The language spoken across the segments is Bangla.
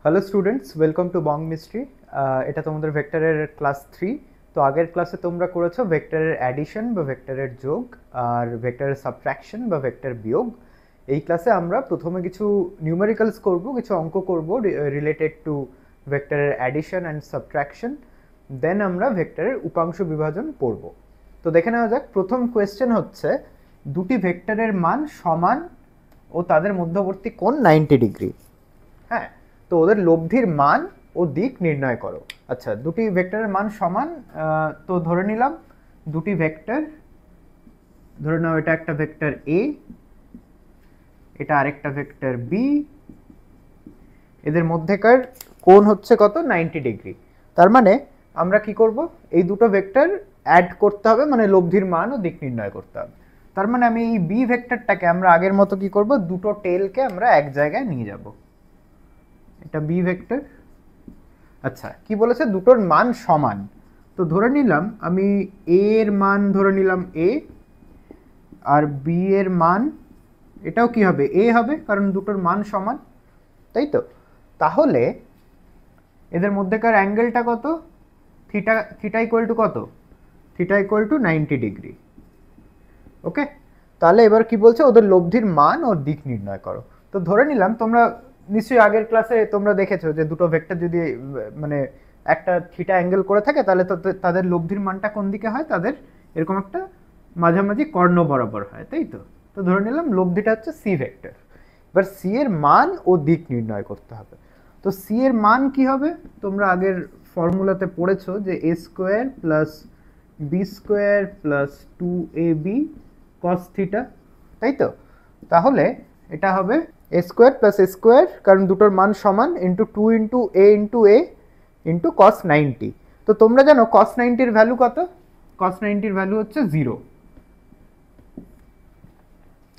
Hello students, welcome to Bong mystery. এটা তোমাদের ভেক্টরের ক্লাস 3। তো আগের ক্লাসে তোমরা করেছো ভেক্টরের অ্যাডিশন বা ভেক্টরের যোগ আর ভেক্টরের সাবট্রাকশন বা ভেক্টর বিয়োগ। এই ক্লাসে আমরা প্রথমে কিছু নিউমেরিক্যালস করব, কিছু অঙ্ক করব রিলেটেড টু ভেক্টরের অ্যাডিশন অ্যান্ড সাবট্রাকশন। দেন আমরা ভেক্টরের উপাংশ বিভাজন পড়ব। তো দেখে নেওয়া যাক, প্রথম কোয়েশ্চেন হচ্ছে দুটি ভেক্টরের মান সমান ও তাদের মধ্যবর্তী কোণ 90 ডিগ্রি। হ্যাঁ, তো ওদের লব্ধির মান ও দিক নির্ণয় করো। আচ্ছা, দুটি ভেক্টরের মান সমান, তো ধরে নিলাম দুটি ভেক্টর, ধরে নাও এটা একটা ভেক্টর এ, এটা আরেকটা ভেক্টর বি, এদের মধ্যেকার কোণ হচ্ছে কত? 90 ডিগ্রি। তার মানে আমরা কি করব, এই দুটো ভেক্টর অ্যাড করতে হবে, মানে লব্ধির মান ও দিক নির্ণয় করতে হবে। তার মানে আমি এই বি ভেক্টরটাকে আমরা আগের মতো কি করব, দুটো টেলকে আমরা এক জায়গায় নিয়ে যাব। এটা বি ভেক্টর। আচ্ছা, কি বলেছে? দুটোর মান সমান। তো ধরে নিলাম আমি এ এর মান ধরে নিলাম এ, আর বি এর মান এটাও কি হবে? এ হবে, কারণ দুটোর মান সমান, তাই তো? তাহলে এদের মধ্যেকার অ্যাঙ্গেলটা কত? থিটা। থিটা ইকুয়াল টু কত? Theta equal to 90 degree. Okay, তাহলে এবার কি বলছে? ওদের লব্ধির মান ও দিক নির্ণয় করো। তো ধরে নিলাম, তোমরা নিশ্চয়ই আগের ক্লাসে তোমরা দেখেছো যে দুটো ভেক্টর যদি মানে একটা থিটা অ্যাঙ্গেল করে থাকে, তাহলে তো তাদের লব্ধির মানটা কোন দিকে হয়? তাদের এরকম একটা মাঝামাঝি কর্ণ বরাবর হয়, তাই তো? তো ধরে নিলাম লব্ধিটা হচ্ছে সি ভেক্টর। এবার সি এর মান ও দিক নির্ণয় করতে হবে। তো সি এর মান কি হবে? তোমরা আগের ফর্মুলাতে পড়েছো যে A square plus B square plus 2ab cos theta, তাই তো? তাহলে এটা হবে A square plus A square, কারণ দুটোর মান সমান, into 2 into A into cos 90। তো তোমরা জানো cos 90 এর ভ্যালু কত? cos 90 এর ভ্যালু হচ্ছে 0।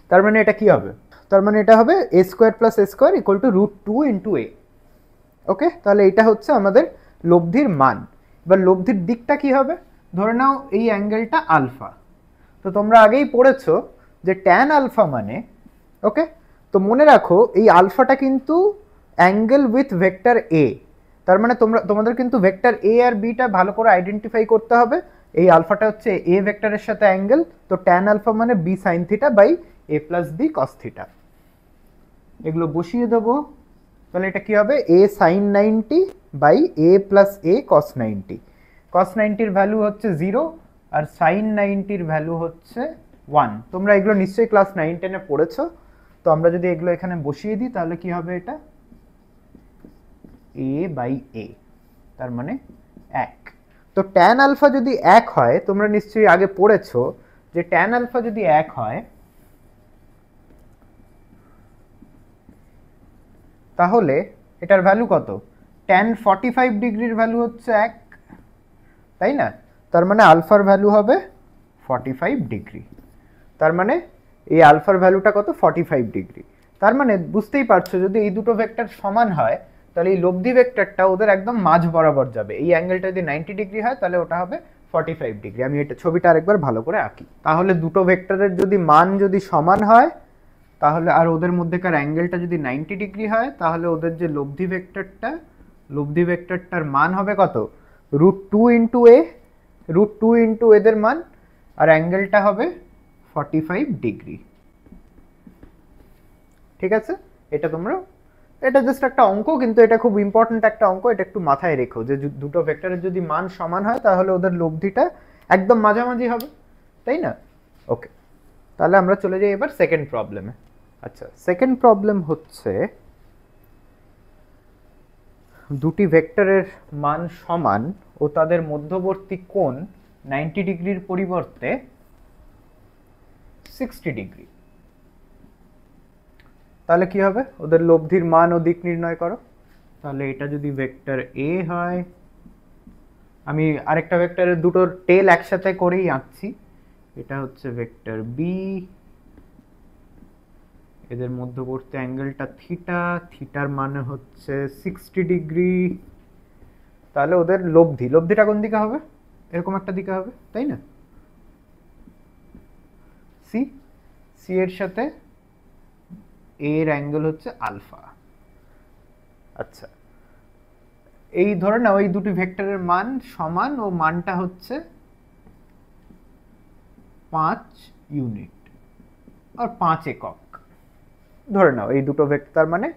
তার মানে এটা কি হবে? তার মানে এটা হবে A square plus A square equal to √2 into A. Okay, তাহলে এটা হচ্ছে আমাদের লব্ধির মান। এবার লব্ধির দিকটা কি হবে? ধরে নাও এই অ্যাঙ্গেলটা আলফা। তো তোমরা আগেই পড়েছো যে ট্যান আলফা মানে, ওকে, তো মনে রাখো এই আলফাটা কিন্তু অ্যাঙ্গেল উইথ ভেক্টর এ। তার মানে তোমাদের কিন্তু ভেক্টর এ আর বিটা ভালো করে আইডেন্টিফাই করতে হবে। এই আলফাটা হচ্ছে এ ভেক্টরের সাথে অ্যাঙ্গেল, তো ট্যান আলফা মানে B sine theta by A plus B cos theta. এগুলো বসিয়ে দেবো। তাহলে এটা কি হবে? A sine 90 by A plus A cos 90। Cos 90 এর ভ্যালু হচ্ছে 0 আর সাইন 90 এর ভ্যালু হচ্ছে 1। তোমরা এগুলো নিশ্চয়ই ক্লাস 9-10 এ পড়েছো। তো আমরা যদি এগুলো এখানে বসিয়ে দিই তাহলে কি হবে? এটা এ বাই এ, তার মানে 1। তো ট্যান আলফা যদি 1 হয়, তোমরা নিশ্চয়ই আগে পড়েছো যে ট্যান আলফা যদি 1 হয় তাহলে এটার ভ্যালু কত? ট্যান 45 ডিগ্রির ভ্যালু হচ্ছে 1, তাই না? তার মানে আলফার ভ্যালু হবে 45 ডিগ্রি। তার মানে এই আলফার ভ্যালুটা কত? 45 ডিগ্রি। তার মানে বুঝতেই পারছো, যদি এই দুটো ভেক্টর সমান হয় তাহলে এই লব্ধি ভেক্টরটা ওদের একদম মাঝ বরাবর যাবে। এই অ্যাঙ্গেলটা যদি 90 ডিগ্রি হয় তাহলে ওটা হবে 45 ডিগ্রি। আমি এটা ছবিটা আরেকবার ভালো করে আঁকি। তাহলে দুটো ভেক্টরের যদি মান যদি সমান হয়, তাহলে আর ওদের মধ্যেকার অ্যাঙ্গেলটা যদি 90 ডিগ্রি হয়, তাহলে ওদের যে লব্ধি ভেক্টরটার মান হবে কত? √2 ইন্টু এ, √2 ইন্টু এদের মান, আর অ্যাঙ্গেলটা হবে 45 ডিগ্রি। ঠিক আছে? এটা তোমরা, এটা জাস্ট একটা অঙ্ক, কিন্তু এটা খুব ইম্পর্টেন্ট একটা অঙ্ক। এটা একটু মাথায় রেখো যে দুটো ভেক্টরের যদি মান সমান হয় তাহলে ওদের লব্ধিটা একদম মাঝামাঝি হবে, তাই না? ওকে, তাহলে আমরা চলে যাই এবার সেকেন্ড প্রবলেমে। আচ্ছা, সেকেন্ড প্রবলেম হচ্ছে দুটি ভেক্টরের মান সমান ও তাদের মধ্যবর্তী কোণ 90 ডিগ্রির পরিবর্তে 60 ডিগ্রি। তাহলে কি হবে? ওদের লব্ধির মান ও দিক নির্ণয় করো। তাহলে এটা যদি ভেক্টর এ হয়, আমি আরেকটা ভেক্টরের দুটোর টেল একসাথে করেই আঁকছি। এটা হচ্ছে ভেক্টর বি, এদের মধ্যবর্তী অ্যাঙ্গেলটা থিটা, থিটার মানে হচ্ছে 60 ডিগ্রি। তাহলে ওদের লব্ধিটা কোন দিকে হবে? এরকম একটা দিকে হবে, তাই না? সি এর সাথে এর অ্যাঙ্গেল হচ্ছে আলফা। আচ্ছা, এই ধরে নাও এই দুটি ভেক্টরের মান সমান ও মানটা হচ্ছে 5 ইউনিট আর 5 একক। ধরে নাও এই দুটো ভেক্টর মানে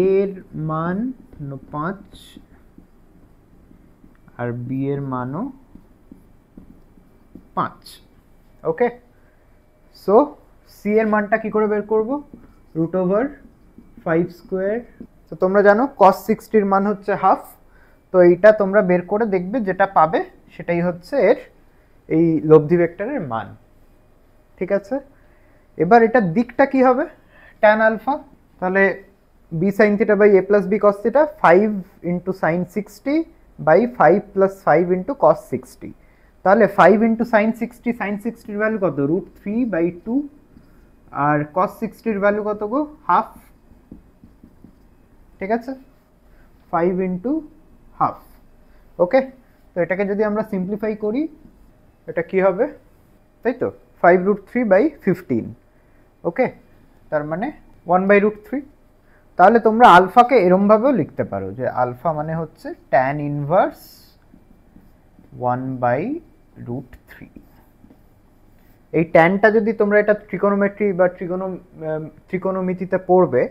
এর মান 5 আর বি এর মানও 5। ওকে, সো সি এর মানটা কি করে বের করব? √5 স্কোয়ার। তো তোমরা জানো cos 60 এর মান হচ্ছে হাফ, তো এইটা তোমরা বের করে দেখবে, যেটা পাবে সেটাই হচ্ছে এর এই লব্ধি ভেক্টরের মান। ঠিক আছে, এবার এটার দিকটা কি হবে? tan আলফা, তাহলে b sin theta by a plus b cos theta 5 into sin 60 by 5 plus 5 into cos 60। তাহলে 5 ইন্টু sin 60, sin 60 এর ভ্যালু কত? √3/2, আর cos 60 এর ভ্যালু কত গো? হাফ। ঠিক আছে, 5 ইন্টু হাফ। ওকে, তো এটাকে যদি আমরা সিম্পলিফাই করি এটা কি হবে? তাই তো 5√3/15। ওকে, তার মানে 1/√3। তাহলে তোমরা আলফাকে এরমভাবেও লিখতে পারো যে আলফা মানে হচ্ছে tan ইনভার্স 1/√3। এই ট্যানটা যদি তোমরা এটা ট্রিকোনোমেট্রি বা ত্রিকোণমিতিতে পড়বে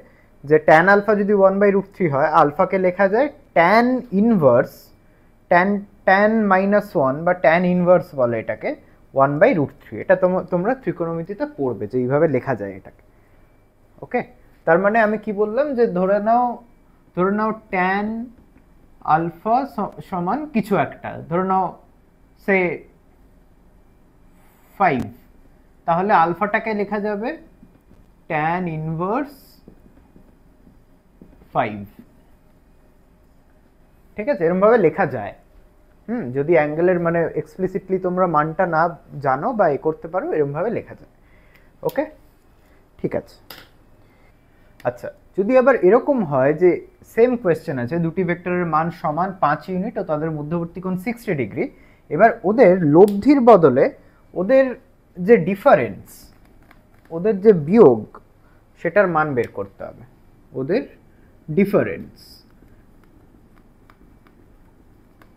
যে tan আলফা যদি 1/√3 হয়, আলফাকে লেখা যায় tan ইনভার্স tan -1 বা tan ইনভার্স বলে এটাকে 1/√3। এটা তোমরা ত্রিকোণমিতিতে পড়বে যে এইভাবে লেখা যায় এটাকে। ওকে, তার মানে আমি কি বললাম যে ধরে নাও tan আলফা সমান কিছু একটা, ধরে নাও সে 5, তাহলে আলফাটাকে লেখা যাবে tan ইনভার্স 5। ঠিক আছে, এরকম ভাবে লেখা যায়। যদি অ্যাঙ্গেলের মানে এক্সপ্লিসিটলি তোমরা মানটা না জানো বা এ করতে পারো, এরকম ভাবে লেখা যায়। ওকে, ঠিক আছে। আচ্ছা, যদি আবার এরকম হয় যে সেম কোয়েশ্চেন আছে, দুটি ভেক্টরের মান সমান 5 ইউনিট ও তাদের মধ্যবর্তী কোণ 60 ডিগ্রি, এবার ওদের লব্ধির বদলে ওদের যে ডিফারেন্স, ওদের যে বিয়োগ, সেটার মান বের করতে হবে। ওদের ডিফারেন্স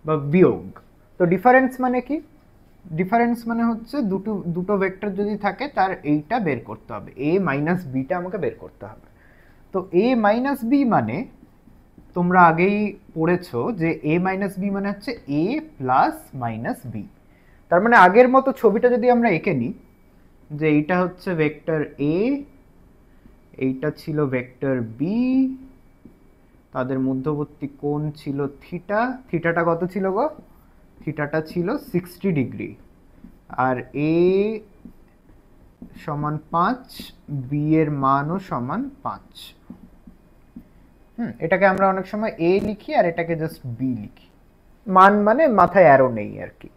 বা বিয়োগ। তো ডিফারেন্স মানে কি? ডিফারেন্স মানে হচ্ছে দুটো ভেক্টর যদি থাকে তার এইটা বের করতে হবে, a মাইনাস বিটা আমাকে বের করতে হবে। তো a মাইনাস বি মানে তোমরা আগেই পড়েছো যে a মাইনাস বি মানে হচ্ছে a প্লাস মাইনাস বি। তার মানে আগের মতো ছবিটা যদি আমরা এঁকে নিই যে এইটা হচ্ছে ভেক্টর a, এইটা ছিল ভেক্টর বি, তাদের মধ্যবর্তী কোণ ছিল থিটা। থিটাটা কত ছিল গো? থিটাটা ছিল 60 ডিগ্রি। আর a সমান 5, বি এর মানও সমান 5। এটাকে আমরা অনেক সময় a লিখি আর এটাকে জাস্ট b লিখি, মান মানে মাথায় অ্যারো নেই আর কি।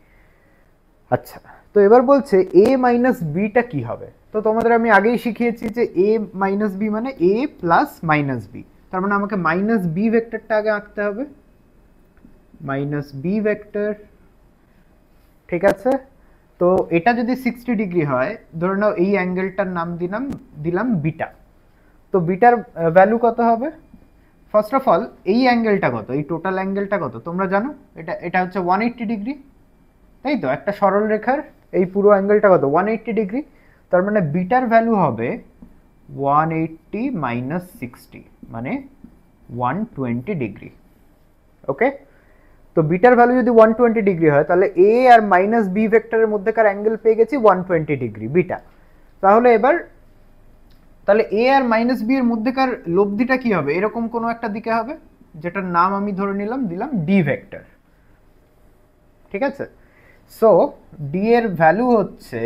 আচ্ছা, তো এবার বলছে a মাইনাস বিটা কি হবে? তো তোমাদের আমি আগেই শিখিয়েছি যে a মাইনাস বি মানে a প্লাস মাইনাস বি। তার মানে আমাকে মাইনাস বি ভেক্টরটা আগে আঁকতে হবে, মাইনাস বি ভেক্টর। ঠিক আছে, তো এটা যদি 60 ডিগ্রি হয়, ধরে নাও এই অ্যাঙ্গেলটার নাম দিলাম বিটা। তো বিটার ভ্যালু কত হবে? ফার্স্ট অফ অল এই অ্যাঙ্গেলটা কত? এই টোটাল অ্যাঙ্গেলটা কত তোমরা জানো? এটা হচ্ছে 180 ডিগ্রি, তাই তো? একটা সরল রেখার এই পুরো অ্যাঙ্গেলটা কত? 180 ডিগ্রি। তার মানে বিটার ভ্যালু হবে 180 মাইনাস 60 মানে 120 ডিগ্রি। ওকে, তো বিটার ভ্যালু যদি 120 ডিগ্রি হয়, তাহলে a আর মাইনাস বি ভেক্টরের মধ্যেকার অ্যাঙ্গেল পেয়ে গেছি 120 ডিগ্রি বিটা। তাহলে এবার তাহলে a আর মাইনাস বি এর মধ্যেকার লব্ধিটা কি হবে? এরকম কোনো একটা দিকে হবে, যেটার নাম আমি ধরে দিলাম ডি ভেক্টর। ঠিক আছে, সো ডি এর ভ্যালু হচ্ছে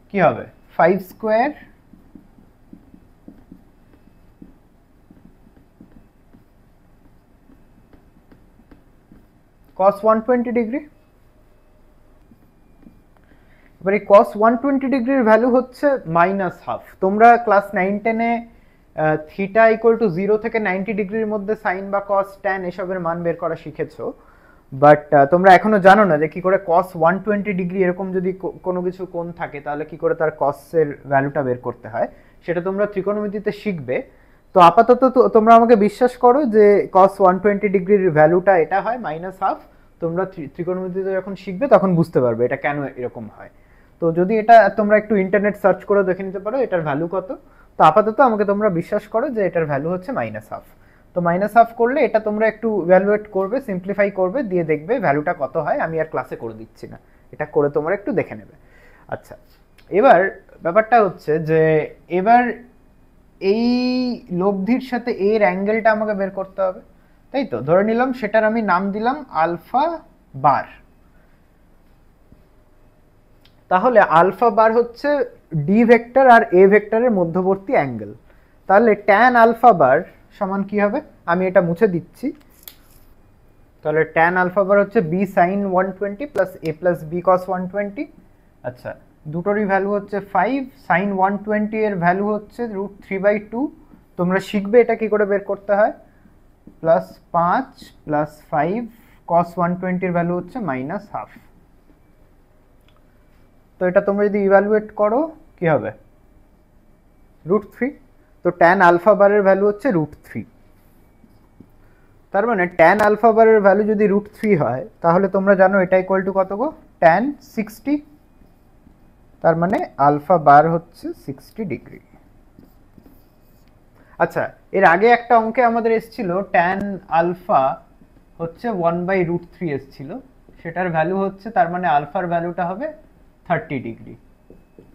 কি হবে? 5 স্কোয়ার cos 120 ডিগ্রি। এবার এই cos 120 ডিগ্রির ভ্যালু হচ্ছে মাইনাস হাফ। তোমরা ক্লাস 9-10-এ থিটা ইকুয়াল টু 0 থেকে 90 ডিগ্রির মধ্যে সাইন বা cos tan এসবের মান বের করা শিখেছো, বাট তোমরা এখনো জানো না যে কি করে cos 120 ডিগ্রি এরকম যদি কোনো কিছু কোণ থাকে তাহলে কি করে তার cos এর ভ্যালুটা বের করতে হয়। সেটা তোমরা ত্রিকোণমিতিতে শিখবে। তো আপাতত তোমরা আমাকে বিশ্বাস করো যে cos 120 ডিগ্রির ভ্যালুটা এটা হয় -12। তোমরা ত্রিকোণমিতিতে যখন শিখবে তখন বুঝতে পারবে এটা কেন এরকম হয়। তো যদি এটা তোমরা একটু ইন্টারনেট সার্চ করে দেখে নিতে পারো এটার ভ্যালু কত। তো আপাতত আমাকে তোমরা বিশ্বাস করো যে এটার ভ্যালু হচ্ছে -12। তো -12 করলে এটা তোমরা একটু ইভ্যালুয়েট করবে, সিম্পলিফাই করবে, দিয়ে দেখবে ভ্যালুটা কত হয়। আমি আর ক্লাসে করে দিচ্ছি না, এটা করে তোমরা একটু দেখে নেবে। আচ্ছা, এবার ব্যাপারটা হচ্ছে যে এবার এই লব্ধির সাথে এর অ্যাঙ্গেলটা আমাকে বের করতে হবে, তাই তো? ধরে নিলাম সেটার আমি নাম দিলাম আলফা বার। তাহলে আলফা বার হচ্ছে ডি ভেক্টর আর এ ভেক্টরের মধ্যবর্তী অ্যাঙ্গেল। তাহলে ট্যান আলফা বার সমান কি হবে, আমি এটা মুছে দিচ্ছি। তাহলে ট্যান আলফা বার হচ্ছে বি সাইন 120 প্লাস এ প্লাস বি কস 120। আচ্ছা, দুটোরই ভ্যালু হচ্ছে 5। সাইন 120 এর ভ্যালু হচ্ছে √3/2। তোমরা শিখবে এটা কি করে বের করতে হয়। প্লাস 5 প্লাস 5 কস 120 এর ভ্যালু হচ্ছে -12। তো এটা তোমরা যদি ইভ্যালুয়েট করো কি হবে, √3। তো ট্যান আলফা বারের ভ্যালু হচ্ছে √3। তার মানে ট্যান আলফা বারের ভ্যালু যদি √3 হয় তাহলে তোমরা জানো এটা ইকুয়াল টু কত গো, ট্যান 60। তার মানে আলফা বার হচ্ছে 60 ডিগ্রি। আচ্ছা, এর আগে একটা অঙ্কে আমাদের এসেছিল ট্যান আলফা হচ্ছে 1/√3 এসেছিল, সেটার ভ্যালু হচ্ছে, তার মানে আলফার ভ্যালুটা হবে 30 ডিগ্রি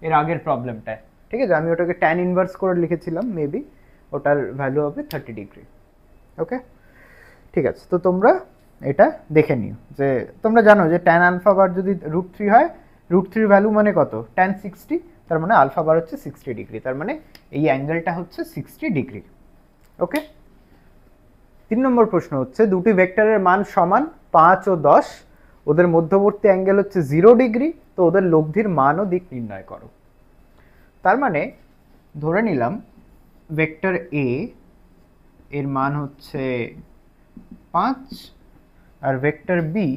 এর আগের প্রবলেমটায়। ঠিক আছে, আমি ওটাকে ট্যান ইনভার্স করে লিখেছিলাম, মেবি ওটার ভ্যালু হবে 30 ডিগ্রি। ওকে, ঠিক আছে। তো তোমরা এটা দেখে নিও যে তোমরা জানো যে ট্যান আলফা বার যদি √3 হয়, √3 ভ্যালু মানে কত, ট্যান 60। তার মানে আলফা বার হচ্ছে 60 ডিগ্রি। তার মানে এই অ্যাঙ্গেলটা হচ্ছে 60 ডিগ্রি। ওকে, 3 নম্বর প্রশ্ন হচ্ছে দুটি ভেক্টরের মান সমান 5 ও 10, ওদের মধ্যবর্তী অ্যাঙ্গেল হচ্ছে 0 ডিগ্রি, তো ওদের লব্ধির মান ও দিক নির্ণয় করো। তার মানে ধরে নিলাম ভেক্টর এ এর মান হচ্ছে 5 আর ভেক্টর বি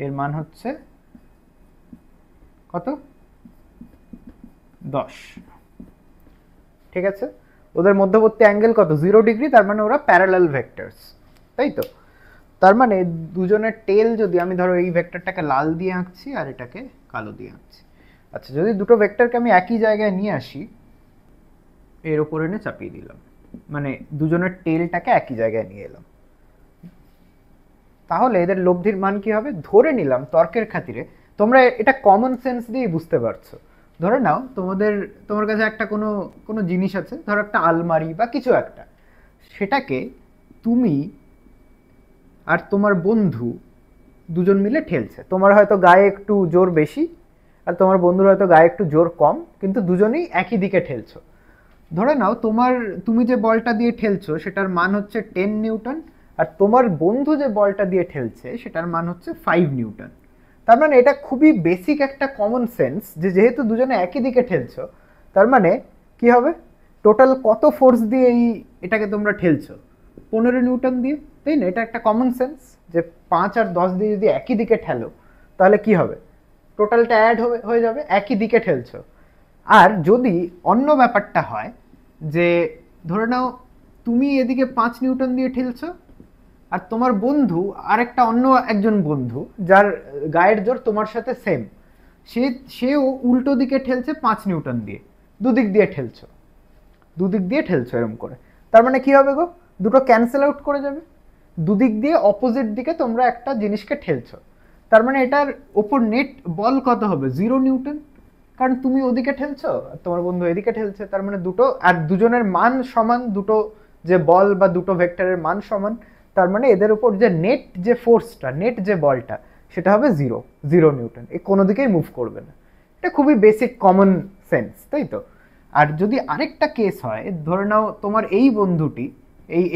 এর মান হচ্ছে কত, 10। ঠিক আছে, ওদের মধ্যবর্তী অ্যাঙ্গেল কত, 0 ডিগ্রি। তার মানে ওরা প্যারালাল ভেক্টরস, তাই তো? তার মানে দুজনের টেল যদি আমি ধরো এই ভেক্টরটাকে লাল দিয়ে আঁকছি আর এটাকে কালো দিয়ে আঁকছি। আচ্ছা, যদি দুটো ভেক্টরকে আমি একই জায়গায় নিয়ে আসি, এর উপর এনে চাপিয়ে দিলাম, মানে দুজনের টেলটাকে একই জায়গায় নিয়ে এলাম, তাহলে এদের লব্ধির মান কি হবে। ধরে নিলাম তর্কের খাতিরে, তোমরা এটা কমন সেন্স দিয়ে বুঝতে পারছো। ধরে নাও তোমার কাছে একটা কোনো জিনিস আছে, ধরো একটা আলমারি বা কিছু একটা, সেটাকে তুমি আর তোমার বন্ধু দুজন মিলে ঠেলছে। তোমার হয়তো গায়ে একটু জোর বেশি আর তোমার বন্ধুর হয়তো গায়ে একটু জোর কম, কিন্তু দুজনেই একই দিকে ঠেলছো। ধরে নাও তুমি যে বলটা দিয়ে ঠেলছো সেটার মান হচ্ছে 10 নিউটন, আর তোমার বন্ধু যে বলটা দিয়ে ঠেলছে সেটার মান হচ্ছে 5 নিউটন। তার মানে এটা খুবই বেসিক একটা কমন সেন্স যে যেহেতু দুজনে একই দিকে ঠেলছো, তার মানে কি হবে, টোটাল কত ফোর্স দিয়ে এটাকে তোমরা ঠেলছো, 15 নিউটন দিয়ে, তাই না? এটা একটা কমন সেন্স যে 5 আর 10 দিয়ে যদি একই দিকে ঠেলো তাহলে কি হবে, টোটালটা অ্যাড হয়ে যাবে, একই দিকে ঠেলছো। আর যদি অন্য ব্যাপারটা হয় যে ধরে নাও তুমি এদিকে 5 নিউটন দিয়ে ঠেলছো আর তোমার বন্ধু আরেকটা অন্য একজন বন্ধু যার গায়ের জোর তোমার সাথে সেম, সেও উল্টো দিকে ঠেলছে 5 নিউটন দিয়ে, দুদিক দিয়ে ঠেলছো এরকম করে। তার মানে কি হবে গো, দুটো ক্যান্সেল আউট করে যাবে, দুদিক দিয়ে অপোজিট দিকে তোমরা একটা জিনিসকে ঠেলছো। তার মানে এটার ওপর নেট বল কত হবে, 0 নিউটন, কারণ তুমি ওদিকে ঠেলছো আর তোমার বন্ধু এদিকে ঠেলছে। তার মানে দুটো আর দুজনের মান সমান, দুটো যে বল বা দুটো ভেক্টরের মান সমান, তার মানে এদের উপর যে নেট যে ফোর্সটা, নেট যে বলটা, সেটা হবে 0 নিউটন, এ কোনো দিকেই মুভ করবে না। এটা খুবই বেসিক কমন সেন্স, তাই তো? আর যদি আরেকটা কেস হয়, ধরে নাও তোমার এই বন্ধুটি,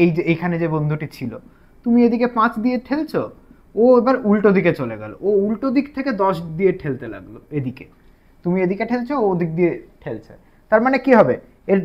এই যে এইখানে যে বন্ধুটি ছিল, তুমি এদিকে 5 দিয়ে ঠেলছো, ও এবার উল্টো দিকে চলে গেল, ও উল্টো দিক থেকে 10 দিয়ে ঠেলতে লাগলো এদিকে, তুমি এদিকে ঠেলছো, ও দিক দিয়ে ঠেলছে। তার মানে কি হবে, এর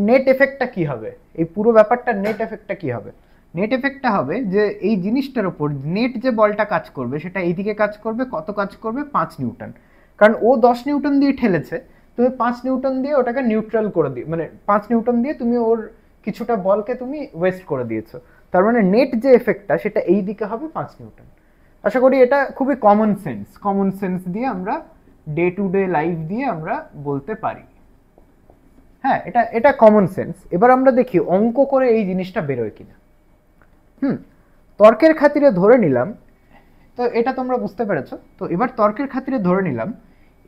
নেট এফেক্টটা কি হবে, এই পুরো ব্যাপারটার নেট এফেক্টটা কি হবে, নেট এফেক্টটা হবে যে এই জিনিসটার উপর নেট যে বলটা কাজ করবে সেটা এইদিকে কাজ করবে, কত কাজ করবে, 5 নিউটন। কারণ ও 10 নিউটন দিয়ে ঠেলেছে, তুমি 5 নিউটন দিয়ে ওটাকে নিউট্রাল করে দিও, মানে 5 নিউটন দিয়ে তুমি ওর কিছুটা বলকে তুমি ওয়েস্ট করে দিয়েছো, তার মানে নেট যে এফেক্টটা সেটা এই দিকে হবে 5 নিউটন। আশা করি এটা খুবই কমন সেন্স দিয়ে আমরা ডে টু ডে লাইফ দিয়ে আমরা বলতে পারি। হ্যাঁ, এটা এটা কমন সেন্স। এবার আমরা দেখি অঙ্ক করে এই জিনিসটা বেরোয় কিনা। তর্কের খাতিরে ধরে নিলাম, তো এটা তোমরা বুঝতে পেরেছো। তো এবার তর্কের খাতিরে ধরে নিলাম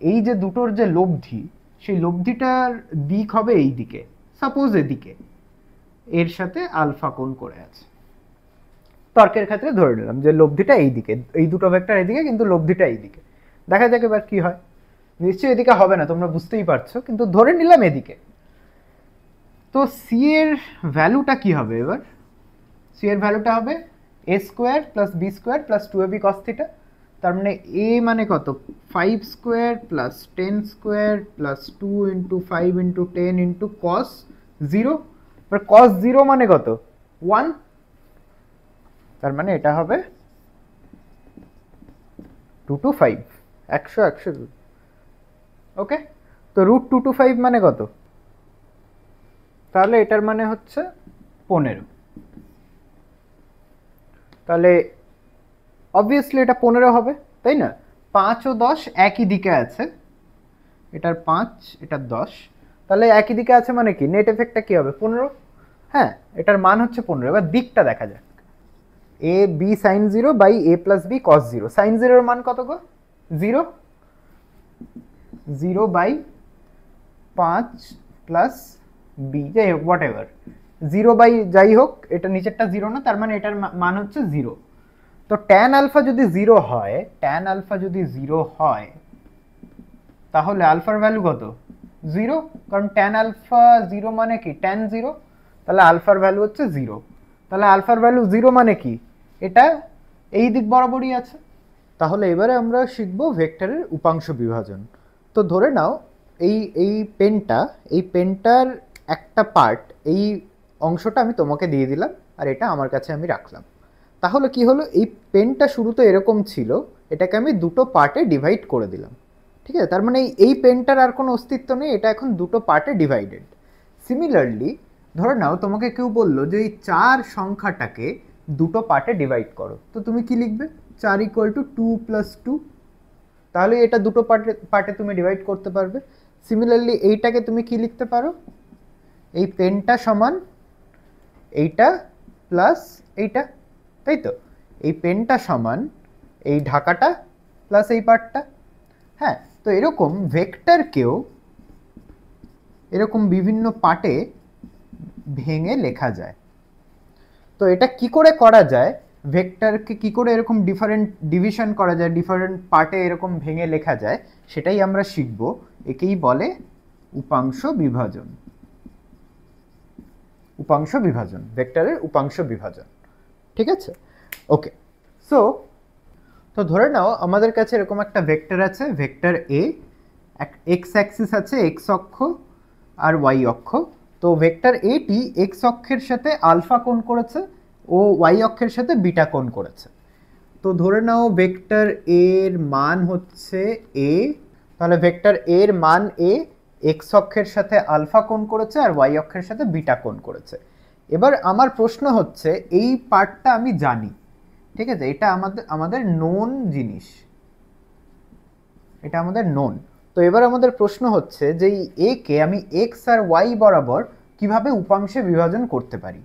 এই যে দুটোর যে লব্ধি, সেই লব্ধিটার দিক হবে এই দিকে, সাপোজ এদিকে, এর সাথে আলফা কোণ করে আছে। তর্কের ক্ষেত্রে ধরে নিলাম যে লব্ধিটা এই দিকে, এই দুটো ভেক্টর এইদিকে, কিন্তু লব্ধিটা এই দিকে। দেখা যাক এবার কি হয়। নিশ্চয়ই এদিকে হবে না, তোমরা বুঝতেই পারছো, কিন্তু ধরে নিলাম এদিকে। তো সি এর ভ্যালুটা কি হবে? এবার সি এর ভ্যালুটা হবে A square plus B square plus 2ab cos theta. তার মানে এ মানে কত? 5 square plus 10 square plus 2 into 5 into 10 into cos 0। এবার cos 0 মানে কত? 1। তার মানে এটা হবে 2 to 5, 100 ওকে। তো রুট 2 to 5 মানে কত? তাহলে এটার মানে হচ্ছে 15। তাহলে অবভিয়াসলি এটা 15 হবে, তাই না? 5 ও 10 একই দিকে আছে, এটার 5 এটার 10, তাহলে একই দিকে আছে মানে কি নেট এফেক্টটা কি হবে? 15। হ্যাঁ, এটার মান হচ্ছে 15। এবার দিকটা দেখা যাক, A B sine 0 by A plus B cos 0। Sine 0 এর মান কত গো? 0। 0 বাই 5 প্লাস বি, যাই হোক হোয়াট এভার, 0 বাই যাই হোক, এটা নিচেরটা 0 না, তার মানে এটার মান হচ্ছে 0। তো ট্যান আলফা যদি 0 হয়, ট্যান আলফা যদি 0 হয়, তাহলে আলফার ভ্যালু কত? 0, কারণ ট্যান আলফা 0 মানে কি? ট্যান 0, তাহলে আলফার ভ্যালু হচ্ছে 0। তাহলে আলফার ভ্যালু 0 মানে কি? এটা এই দিক বরাবরই আছে। তাহলে এবারে আমরা শিখব ভেক্টরের উপাংশ বিভাজন। তো ধরে নাও এই পেনটার একটা পার্ট, এই অংশটা আমি তোমাকে দিয়ে দিলাম, আর এটা আমার কাছে আমি রাখলাম। তাহলে কি হলো, এই পেনটা শুরুতে এরকম ছিল, এটাকে আমি দুটো পার্টে ডিভাইড করে দিলাম। ঠিক আছে, তার মানে এই পেনটার আর কোনো অস্তিত্ব নেই, এটা এখন দুটো পার্টে ডিভাইডেড। সিমিলারলি ধরে নাও তোমাকে কেউ বললো যে এই 4 সংখ্যাটাকে দুটো পার্টে ডিভাইড করো, তো তুমি কি লিখবে? 4 = 2 + 2। তাহলে এটা দুটো পার্টে তুমি ডিভাইড করতে পারবে। সিমিলারলি এইটাকে তুমি কি লিখতে পারো? এই পেনটা সমান এইটা প্লাস এইটা, তাই তো? এই পেনটা সমান এই ঢাকাটা প্লাস এই পার্টটা। হ্যাঁ, তো এরকম ভেক্টরকেও এরকম বিভিন্ন পার্টে ভেঙে লেখা যায়। তো এটা কি করে করা যায়, ভেক্টরকে কি করে এরকম ডিফারেন্ট ডিভিশন করা যায়, ডিফারেন্ট পার্টে এরকম ভেঙে লেখা যায়, সেটাই আমরা শিখব। একেই বলে উপাংশ বিভাজন। উপাংশ বিভাজন, ভেক্টরের উপাংশ বিভাজন। ঠিক আছে, ওকে। তো ধরে নাও আমাদের কাছে এরকম একটা ভেক্টর আছে, ভেক্টর এ, এক্স অ্যাক্সিস আছে, এক্স অক্ষ আর ওয়াই অক্ষ। তো ভেক্টর এটি এক্স অক্ষের সাথে আলফা কোণ করেছে ও ওয়াই অক্ষের সাথে বিটা কোণ করেছে। তো ধরে নাও ভেক্টর এর মান হচ্ছে এ, তাহলে ভেক্টর এর মান এ, এক্স অক্ষের সাথে আলফা কোণ করেছে আর ওয়াই অক্ষের সাথে বিটা কোণ করেছে। এবার আমার প্রশ্ন হচ্ছে, এই পার্টটা আমি জানি, ঠিক আছে, এটা আমাদের নোন জিনিস, এটা আমাদের নোন। তো এবার আমাদের প্রশ্ন হচ্ছে যে এ কে আমি এক্স আর ওয়াই বরাবর কিভাবে উপাংশে বিভাজন করতে পারি।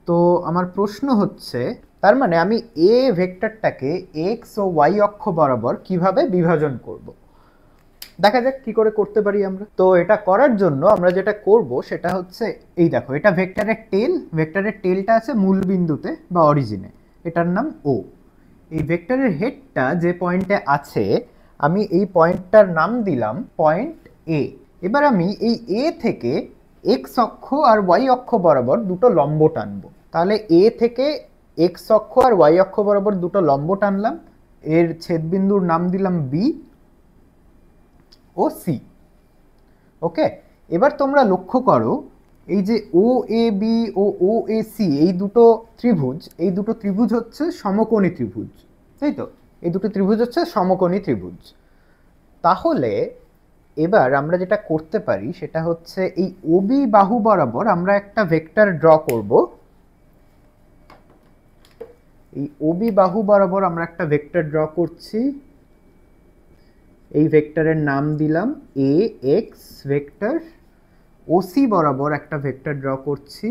তো আমার প্রশ্ন হচ্ছে, তার মানে আমি এ ভেক্টরটাকে এক্স ও ওয়াই অক্ষ বরাবর কিভাবে বিভাজন করব। দেখা যাক কি করে করতে পারি আমরা। তো এটা করার জন্য আমরা যেটা করব সেটা হচ্ছে, এই দেখো, এটা ভেক্টরের টেল, ভেক্টরের টেলটা আছে মূল বিন্দুতে বা অরিজিনে, এটার নাম ও। এই ভেক্টরের হেডটা যে পয়েন্টে আছে, আমি এই পয়েন্টটার নাম দিলাম পয়েন্ট এ। এবার আমি এই এ থেকে এক্স অক্ষ আর ওয়াই অক্ষ বরাবর দুটো লম্ব টানবো। তাহলে এ থেকে এক্স অক্ষ আর ওয়াই অক্ষ বরাবর দুটো লম্ব টানলাম, এর ছেদবিন্দুর নাম দিলাম বি ও সি। ওকে, এবার তোমরা লক্ষ্য করো, এই যে ও A B O O A C, এই দুটো ত্রিভুজ হচ্ছে সমকোণী ত্রিভুজ, তাই তো? এই দুটো ত্রিভুজ হচ্ছে সমকোণী ত্রিভুজ। তাহলে এবার আমরা যেটা করতে পারি সেটা হচ্ছে এই ওবি বাহু বরাবর আমরা একটা ভেক্টর ড্র করব। এই ওবি বাহু বরাবর আমরা একটা ভেক্টর ড্র করছি। এই ভেক্টরের নাম দিলাম এ এক্স ভেক্টর। ওসি বরাবর একটা ভেক্টর ড্র করছি।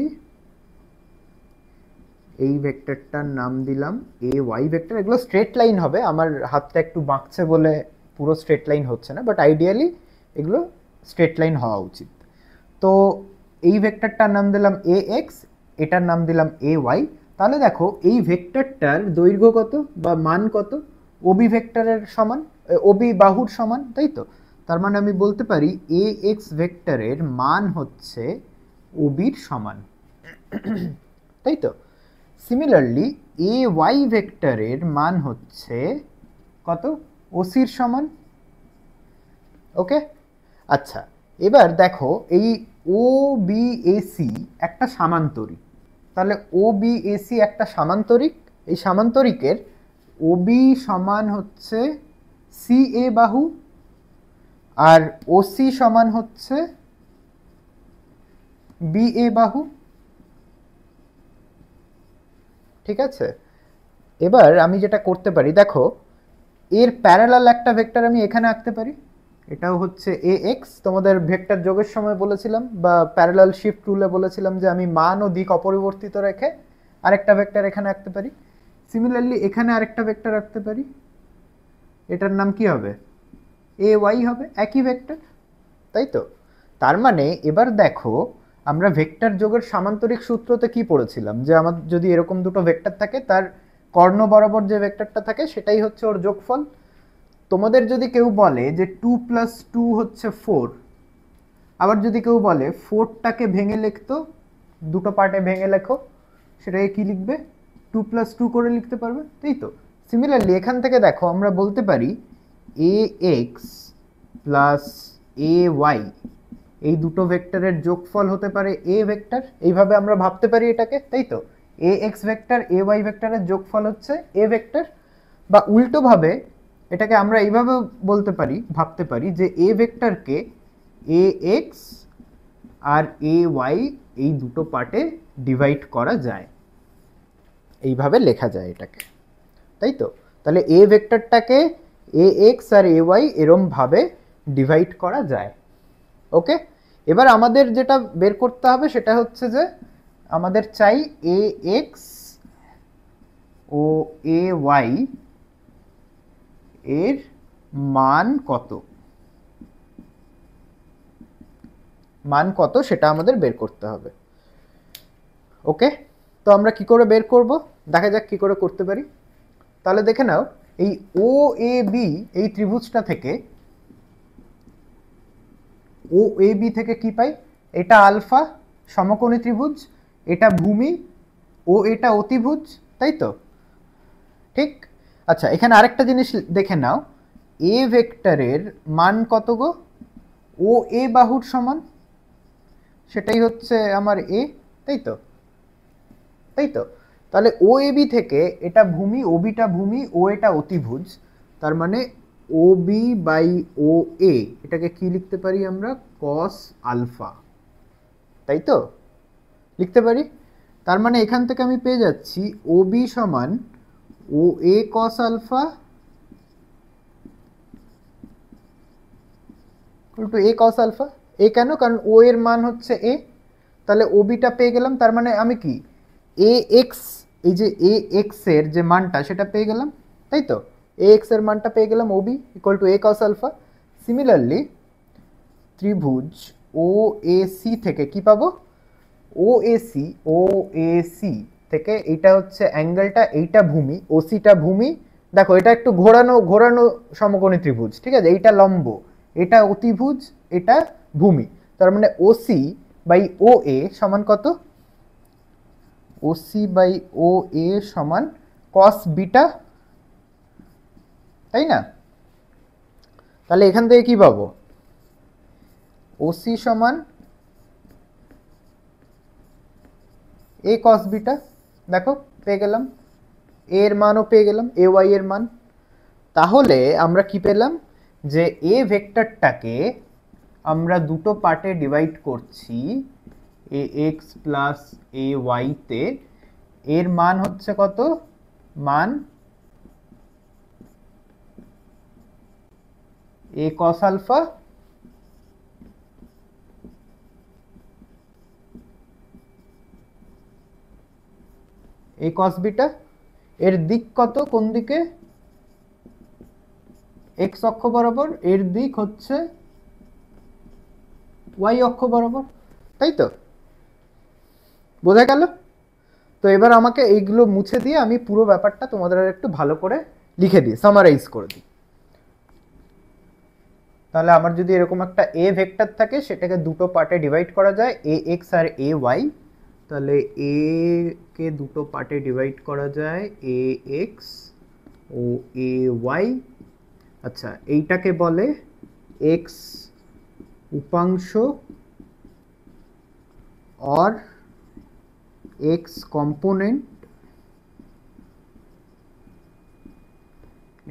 এই ভেক্টরটার নাম দিলাম এ ওয়াই ভেক্টর। এগুলো স্ট্রেট লাইন হবে, আমার হাতটা একটু বাঁকছে বলে পুরো স্ট্রেট লাইন হচ্ছে না, বাট আইডিয়ালি এগুলো স্ট্রেট লাইন হওয়া উচিত। তো এই ভেক্টরটার নাম দিলাম এ এক্স, এটার নাম দিলাম এ ওয়াই। তাহলে দেখো এই ভেক্টরটার দৈর্ঘ্য কত বা মান কত? ওবি ভেক্টরের সমান, ওবি বাহুর সমান, তাই তো? তার মানে আমি বলতে পারি এ এক্স ভেক্টরের মান হচ্ছে ওবির সমান, তাই তো? সিমিলারলি এ ওয়াই ভেক্টরের মান হচ্ছে কত? ওসির সমান। ওকে, আচ্ছা এবার দেখো এই ও বি এসি একটা সামান্তরিক। তাহলে ও বি এসি একটা সামান্তরিক। এই সামান্তরিকের ওবি সমান হচ্ছে সি এ বাহু আর ওসি সমান হচ্ছে বি এ বাহু, ঠিক আছে? এবার আমি যেটা করতে পারি, দেখো এর প্যারালাল একটা ভেক্টর আমি এখানে আঁকতে পারি। এটাও হচ্ছে এ এক্স। তোমাদের ভেক্টর যোগের সময় বলেছিলাম বা প্যারালাল শিফট রুলে বলেছিলাম যে আমি মান ও দিক অপরিবর্তিত রেখে আরেকটা ভেক্টর এখানে আঁকতে পারি। সিমিলারলি এখানে আরেকটা ভেক্টর আঁকতে পারি। এটার নাম কি হবে? এ ওয়াই হবে, একই ভেক্টর, তাই তো? তার মানে এবার দেখো আমরা ভেক্টর যোগের সামান্তরিক সূত্রতে কি পড়েছিলাম, যে আমার যদি এরকম দুটো ভেক্টর থাকে তার কর্ণ বরাবর যে ভেক্টরটা থাকে সেটাই হচ্ছে ওর যোগফল। তোমাদের যদি কেউ বলে যে 2 + 2 হচ্ছে 4, আবার যদি কেউ বলে 4টাকে ভেঙে লিখতো, দুটো পার্টে ভেঙে লেখো, সেটাকে কি লিখবে? 2 + 2 করে লিখতে পারবে, তাই তো? সিমিলারলি এখান থেকে দেখো আমরা বলতে পারি এ এক্স প্লাস এ ওয়াই এই দুটো ভেক্টরের যোগফল হতে পারে এ ভেক্টর। এইভাবে আমরা ভাবতে পারি এটাকে, তাই তো? এ এক্স ভেক্টর এ ওয়াই ভেক্টরের যোগফল হচ্ছে এ ভেক্টর। বা উল্টোভাবে এটাকে আমরা এইভাবে বলতে পারি, ভাবতে পারি যে এ ভেক্টরকে এ এক্স আর এ ওয়াই এই দুটো পার্টে ডিভাইড করা যায়, এইভাবে লেখা যায় এটাকে, তাই তো? তাহলে এ ভেক্টরটাকে এ এক্স আর এ ওয়াই এরমভাবে ডিভাইড করা যায়। ওকে, এবার আমাদের যেটা বের করতে হবে সেটা হচ্ছে যে আমাদের চাই এ এক্স ও এ ওয়াই এর মান কত, মান কত সেটা আমাদের বের করতে হবে। ওকে, তো আমরা কি করে বের করব, দেখা যাক কি করে করতে পারি। তাহলে দেখে নাও এই ও এ বি এই ত্রিভুজটা থেকে, ও এ বি থেকে কি পাই? এটা আলফা সমকোণী ত্রিভুজ, এটা ভূমি, ও এটা অতিভুজ, তাই তো? ঠিক। আচ্ছা এখানে আরেকটা জিনিস দেখে নাও, এ ভেক্টরের মান কত গো? ও এ বাহুর সমান, সেটাই হচ্ছে আমার এ, তাই তো? তাই তো? তাহলে ও এ বি থেকে এটা ভূমি, ও বিটা ভূমি, ও এটা অতিভুজ, তার মানে ও বি বাই ও এ এটাকে কি লিখতে পারি আমরা? কস আলফা, তাই তো? লিখতে পারি। তার মানে এখান থেকে আমি পেয়ে যাচ্ছি ও বি সমান ও এ cos alpha to A cos alpha. এ কেন? কারণ ও এর মান হচ্ছে এ, তাহলে ও বিটা পেয়ে গেলাম। তার মানে আমি কি এ এক্স, এই যে এ এক্স এর যে মানটা সেটা পেয়ে গেলাম, তাই তো? এ এক্স এর মানটা পেয়ে গেলাম, O B equal to A cos alpha. Similarly ত্রিভুজ ও এ সি থেকে কি পাবো? ও A C, O A C থেকে এইটা হচ্ছে অ্যাঙ্গেলটা, এইটা ভূমি, ও সিটা ভূমি। দেখো এটা একটু ঘোরানো ঘোরানো সমকোণী ত্রিভুজ, ঠিক আছে? এইটা লম্ব, এটা অতিভুজ, এটা ভূমি। তার মানে ও সি বাই ও এ সমান কত? ও সি বাই ও এ সমান কস বিটা, তাই না? তাহলে এখান থেকে কি পাবো? ও সি সমান এ কস বিটা। দেখো পেয়ে গেলাম, এর মানও পেয়ে গেলাম, এ ওয়াই এর মান। তাহলে আমরা কি পেলাম? যে এ ভেক্টরটাকে আমরা দুটো পার্টে ডিভাইড করছি ax প্লাস ay তে, এর মান হচ্ছে কত? মান a cos alpha a cos beta. এর দিক কত? কোন দিকে? x অক্ষ বরাবর। এর দিক হচ্ছে y অক্ষ বরাবর, তাই তো? বোঝা গেল? তো এবার আমাকে এইগুলো মুছে দিয়ে আমি পুরো ব্যাপারটা তোমাদের আর একটু ভালো করে লিখে দিই, সামারাইজ করে দিই। তাহলে আমার যদি এরকম একটা a ভেক্টর থাকে, সেটাকে দুটো পার্টে ডিভাইড করা যায়, ax আর ay। তাহলে a কে দুটো পার্টে ডিভাইড করা যায়, ax ও ay। আচ্ছা, এইটাকে বলে x উপাংশ और x কম্পোনেন্ট,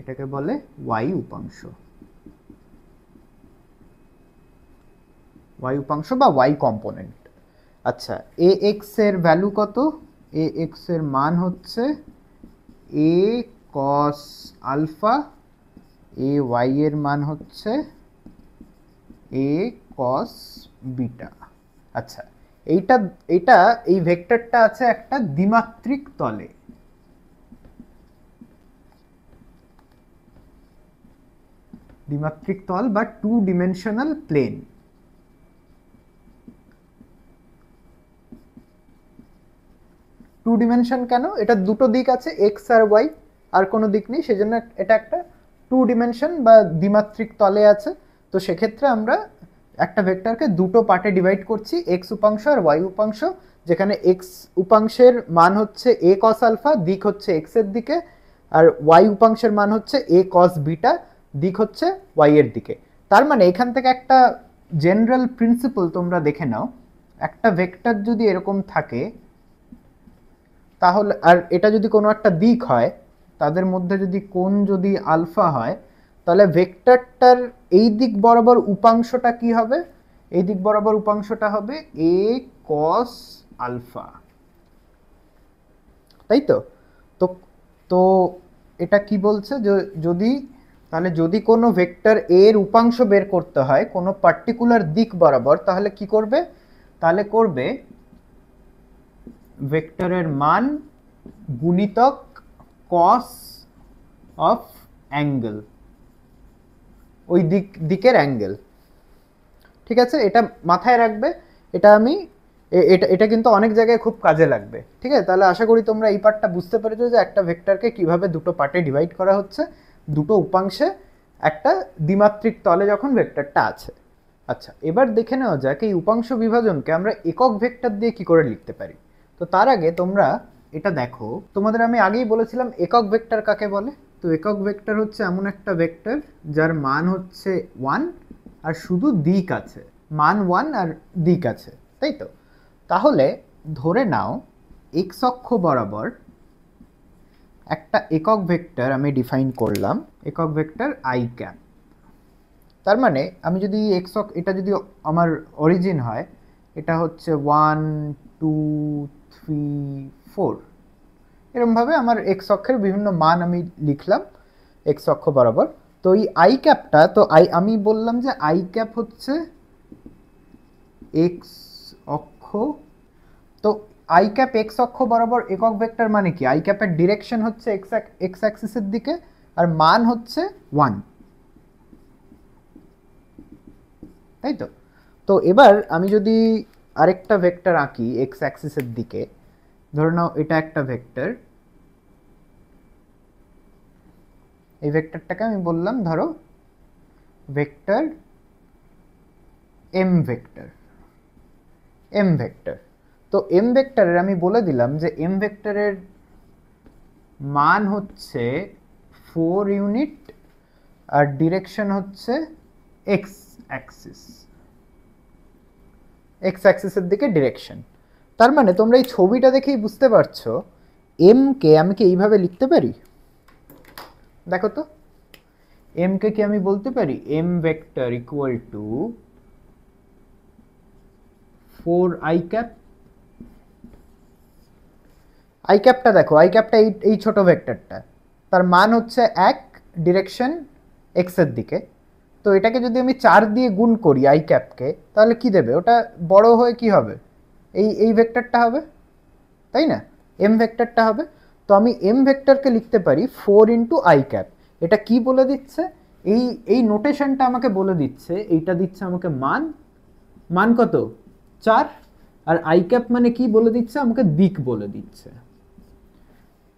এটাকে বলে y উপাংশ, y উপাংশ বা y কম্পোনেন্ট। আচ্ছা, ax এর ভ্যালু কত? ax এর মান হচ্ছে a cos আলফা, ay এর মান হচ্ছে a cos বিটা। আচ্ছা, এই ভেক্টরটা আছে একটা দ্বিমাত্রিক তলে। দ্বিমাত্রিক তল বা two dimensional plane. Two dimension কেন? এটা দুটো দিক আছে, এক্স আর ওয়াই, আর কোনো দিক নেই, সেজন্য এটা একটা টু ডিমেনশন বা দ্বিমাত্রিক তলে আছে। তো সেক্ষেত্রে আমরা একটা ভেক্টরকে দুটো পার্টে ডিভাইড করছি, এক্স উপাংশ আর ওয়াই উপাংশ, যেখানে এক্স উপাংশের মান হচ্ছে এ কস আলফা, দিক হচ্ছে এক্স এর দিকে, আর ওয়াই উপাংশের মান হচ্ছে এ কস বিটা, দিক হচ্ছে ওয়াই এর দিকে। তার মানে এখান থেকে একটা জেনারেল প্রিন্সিপল তোমরা দেখে নাও, একটা ভেক্টর যদি এরকম থাকে, তাহলে আর এটা যদি কোনো একটা দিক হয়, তাদের মধ্যে যদি কোণ যদি আলফা হয়, তাহলে ভেক্টরটার এই দিক বরাবর উপাংশটা কি হবে? এই দিক বরাবর উপাংশটা হবে a cos আলফা, তাই তো? তো তো এটা কি বলছে? যদি তাহলে যদি কোনো ভেক্টর এর উপাংশ বের করতে হয় কোনো পার্টিকুলার দিক বরাবর, তাহলে কি করবে? তাহলে করবে ভেক্টরের মান গুণিতক cos অফ অ্যাঙ্গেল, ওই দিকের অ্যাঙ্গেল। ঠিক আছে, এটা মাথায় রাখবে। এটা আমি এটা কিন্তু অনেক জায়গায় খুব কাজে লাগবে। ঠিক আছে, তাহলে আশা করি তোমরা এই পার্টটা বুঝতে পেরেছো যে একটা ভেক্টরকে কিভাবে দুটো পার্টে ডিভাইড করা হচ্ছে, দুটো উপাংশে একটা দ্বিমাত্রিক তলে যখন ভেক্টরটা আছে। আচ্ছা, এবার দেখে নেওয়া যাক এই উপাংশ বিভাজনকে আমরা একক ভেক্টর দিয়ে কি করে লিখতে পারি। তো তার আগে তোমরা এটা দেখো, তোমাদের আমি আগেই বলেছিলাম একক ভেক্টর কাকে বলে। তো একক ভেক্টর হচ্ছে এমন একটা ভেক্টর যার মান হচ্ছে 1 আর শুধু দিক আছে, মান 1 আর দিক আছে, তাই তো? তাহলে ধরে নাও এক্স অক্ষ বরাবর একটা একক ভেক্টর আমি ডিফাইন করলাম, একক ভেক্টর আই ক্যাপ। তার মানে আমি যদি এক্স অক্ষ, এটা যদি আমার অরিজিন হয়, এটা হচ্ছে 1 2 3 4, এরকমভাবে আমার এক্স অক্ষের বিভিন্ন মান আমি লিখলাম এক্স অক্ষ বরাবর। তো এই আই ক্যাপটা, তো আমি বললাম যে আই ক্যাপ হচ্ছে এক্স অক্ষ। তো আই ক্যাপ এক্স অক্ষ বরাবর একক ভেক্টর মানে কি? আই ক্যাপের ডিরেকশন হচ্ছে এক্স অ্যাক্সিসের দিকে আর মান হচ্ছে 1, তাই তো? তো এবার আমি যদি আরেকটা ভেক্টর আঁকি এক্স অ্যাক্সিসের দিকে, ধরে নাও এটা একটা ভেক্টর, এই ভেক্টরটাকে আমি বললাম ধরো vector M vector, M vector. তো এম ভেক্টরের আমি বলে দিলাম যে এম ভেক্টরের মান হচ্ছে 4 ইউনিট আর ডিরেকশন হচ্ছে এক্স অ্যাক্সিস, এক্স অ্যাক্সিসের দিকে ডিরেকশন। তার মানে তোমরা এই ছবিটা দেখেই বুঝতে পারছো এম কে আমি কি এইভাবে লিখতে পারি? দেখো তো, এম কে কি আমি বলতে পারি M vector equal to 4i cap. I ক্যাপটা দেখো, আই ক্যাপটা এই ছোট ভেক্টরটা, তার মান হচ্ছে 1, ডিরেকশন এক্স এর দিকে। তো এটাকে যদি আমি 4 দিয়ে গুণ করি আই ক্যাপকে, তাহলে কি দেবে? ওটা বড় হয়ে কি হবে? এই ভেক্টরটা হবে, তাই না? এম ভেক্টরটা হবে। তো আমি এম ভেক্টরকে লিখতে পারি 4 ইন্টু আই ক্যাপ। এটা কি বলে দিচ্ছে? এই নোটেশনটা আমাকে বলে দিচ্ছে, এইটা দিচ্ছে আমাকে মান কত? 4। আর আই ক্যাপ মানে কি বলে দিচ্ছে? আমাকে দিক বলে দিচ্ছে।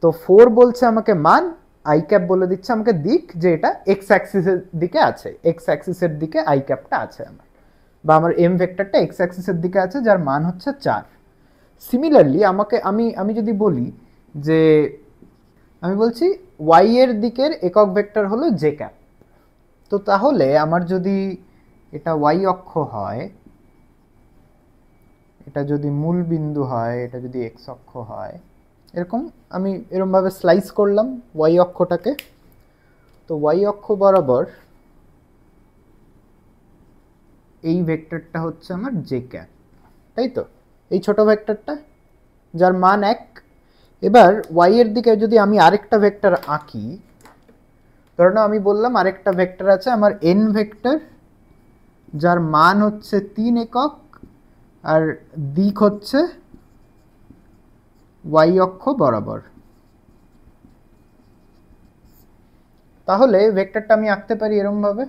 তো 4 বলছে আমাকে মান, আই ক্যাপ বলে দিচ্ছে আমাকে দিক, যে এটা এক্স অ্যাক্সিসের দিকে আছে, এক্স অ্যাক্সিসের দিকে আই ক্যাপটা আছে আমার, বা আমার এম ভেক্টরটা এক্স অ্যাক্সিসের দিকে আছে, যার মান হচ্ছে 4। সিমিলারলি আমি যদি বলি যে, আমি বলছি ওয়াই এর দিকের একক ভেক্টর হলো জে ক্যাপ। তো তাহলে আমার যদি এটা ওয়াই অক্ষ হয়, এটা যদি মূল বিন্দু হয়, এটা যদি এক্স অক্ষ হয়, এরকম আমি এরকমভাবে স্লাইস করলাম ওয়াই অক্ষটাকে। তো ওয়াই অক্ষ বরাবর এই ভেক্টরটা হচ্ছে আমার জে ক্যাপ, তাই তো? এই ছোট ভেক্টরটা যার মান 1। এবার ওয়াই এর দিকে যদি আমি আরেকটা ভেক্টর আঁকি, ধরো আমি বললাম আরেকটা ভেক্টর আছে আমার এন ভেক্টর, যার মান হচ্ছে 3 একক, আর দিক হচ্ছে ওয়াই অক্ষ বরাবর। তাহলে ভেক্টরটা আমি আঁকতে পারি এরম ভাবে,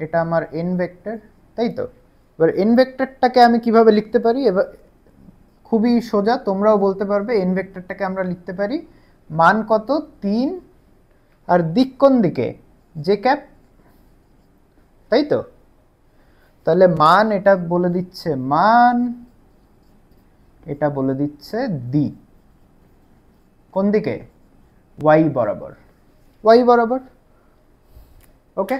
এটা আমার এন ভেক্টর, তাই তো? এবার এন ভেক্টরটাকে আমি কিভাবে লিখতে পারি? এবার খুবই সোজা, তোমরাও বলতে পারবে। এন ভেক্টরটাকে আমরা লিখতে পারি মান কত? 3, আর দিক কোন দিকে? জে ক্যাপ, তাই তো? তাহলে মান এটা বলে দিচ্ছে মান, এটা বলে দিচ্ছে দিক কোন দিকে? ওয়াই বরাবর, ওয়াই বরাবর। ওকে,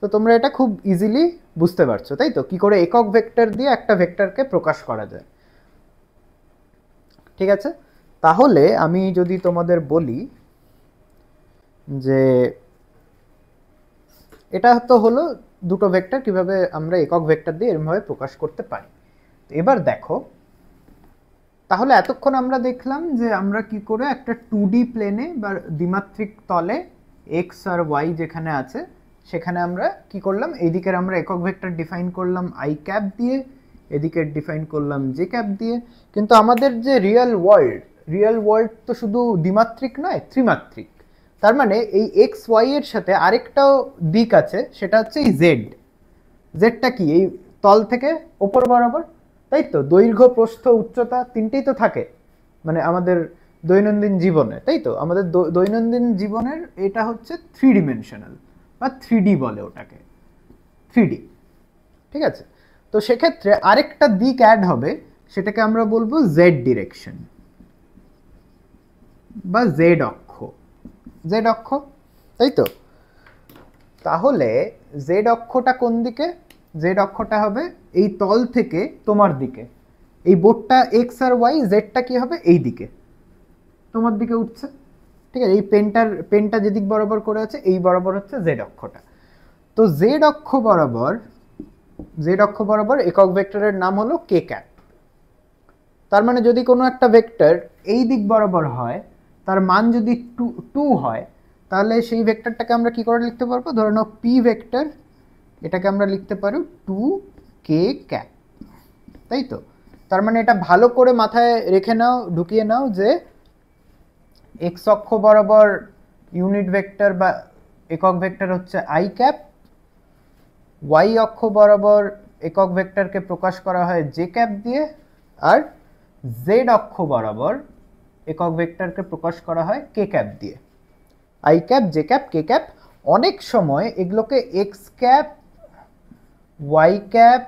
তো তোমরা এটা খুব ইজিলি বুঝতে পারছো, তাই তো? কি করে একক ভেক্টর দিয়ে একটা ভেক্টরকে প্রকাশ করা যায়। ঠিক আছে, তাহলে আমি যদি তোমাদের বলি যে এটা তো হলো দুটো ভেক্টর, কিভাবে আমরা একক ভেক্টর দিয়ে এরকমভাবে প্রকাশ করতে পারি। এবার দেখো, তাহলে এতক্ষণ আমরা দেখলাম যে আমরা কি করে একটা 2D প্লেনে বা দ্বিমাত্রিক তলে এক্স আর ওয়াই যেখানে আছে সেখানে আমরা কি করলাম, এইদিকের আমরা একক ভেক্টর ডিফাইন করলাম আই ক্যাপ দিয়ে, এদিকে ডিফাইন করলাম জে ক্যাপ দিয়ে। কিন্তু আমাদের যে রিয়েল ওয়ার্ল্ড তো শুধু দ্বিমাত্রিক নয়, ত্রিমাত্রিক। তার মানে এই এক্স ওয়াই এর সাথে আরেকটাও দিক আছে, সেটা হচ্ছে এই জেডটা কি? এই তল থেকে ওপর বরাবর, তাই তো? দৈর্ঘ্য, প্রস্থ, উচ্চতা তিনটেই তো থাকে মানে আমাদের দৈনন্দিন জীবনে, তাই তো? আমাদের দৈনন্দিন জীবনের এটা হচ্ছে 3 ডিমেনশনাল বা 3D বলে ওটাকে, 3D। ঠিক আছে, তো সেক্ষেত্রে আরেকটা দিক অ্যাড হবে, সেটাকে আমরা বলবো জেড ডিরেকশন বা জেড অক্ষ, তাই তো? তাহলে জেড অক্ষটা কোন দিকে? জেড অক্ষটা হবে এই তল থেকে তোমার দিকে, এই বোর্ডটা এক্স আর ওয়াই, জেডটা কি হবে? এই দিকে তোমার দিকে উঠছে। ঠিক আছে, এই পেনটা যেদিক বরাবর করে আছে এই বরাবর হচ্ছে জেড অক্ষটা। তো জেড অক্ষ বরাবর একক ভেক্টরের নাম হলো কে ক্যাপ। তার মানে যদি কোনো একটা ভেক্টর এই দিক বরাবর হয়, তার মান যদি 2 হয়, তাহলে সেই ভেক্টরটাকে আমরা কি করে লিখতে পারবো? ধরে নাও পি ভেক্টর, এটাকে আমরা লিখতে পারি 2k ক্যাপ, তাই তো? তার মানে এটা ভালো করে মাথায় রেখে নাও, ঢুকিয়ে নাও যে এক্স অক্ষ বরাবর ইউনিট ভেক্টর বা একক ভেক্টর হচ্ছে আই ক্যাপ, ওয়াই অক্ষ বরাবর একক ভেক্টরকে প্রকাশ করা হয় জে ক্যাপ দিয়ে, আর জেড অক্ষ বরাবর একক ভেক্টরকে প্রকাশ করা হয় কে ক্যাপ দিয়ে। I cap, J cap, K cap. অনেক সময় এগুলোকে X cap, Y cap,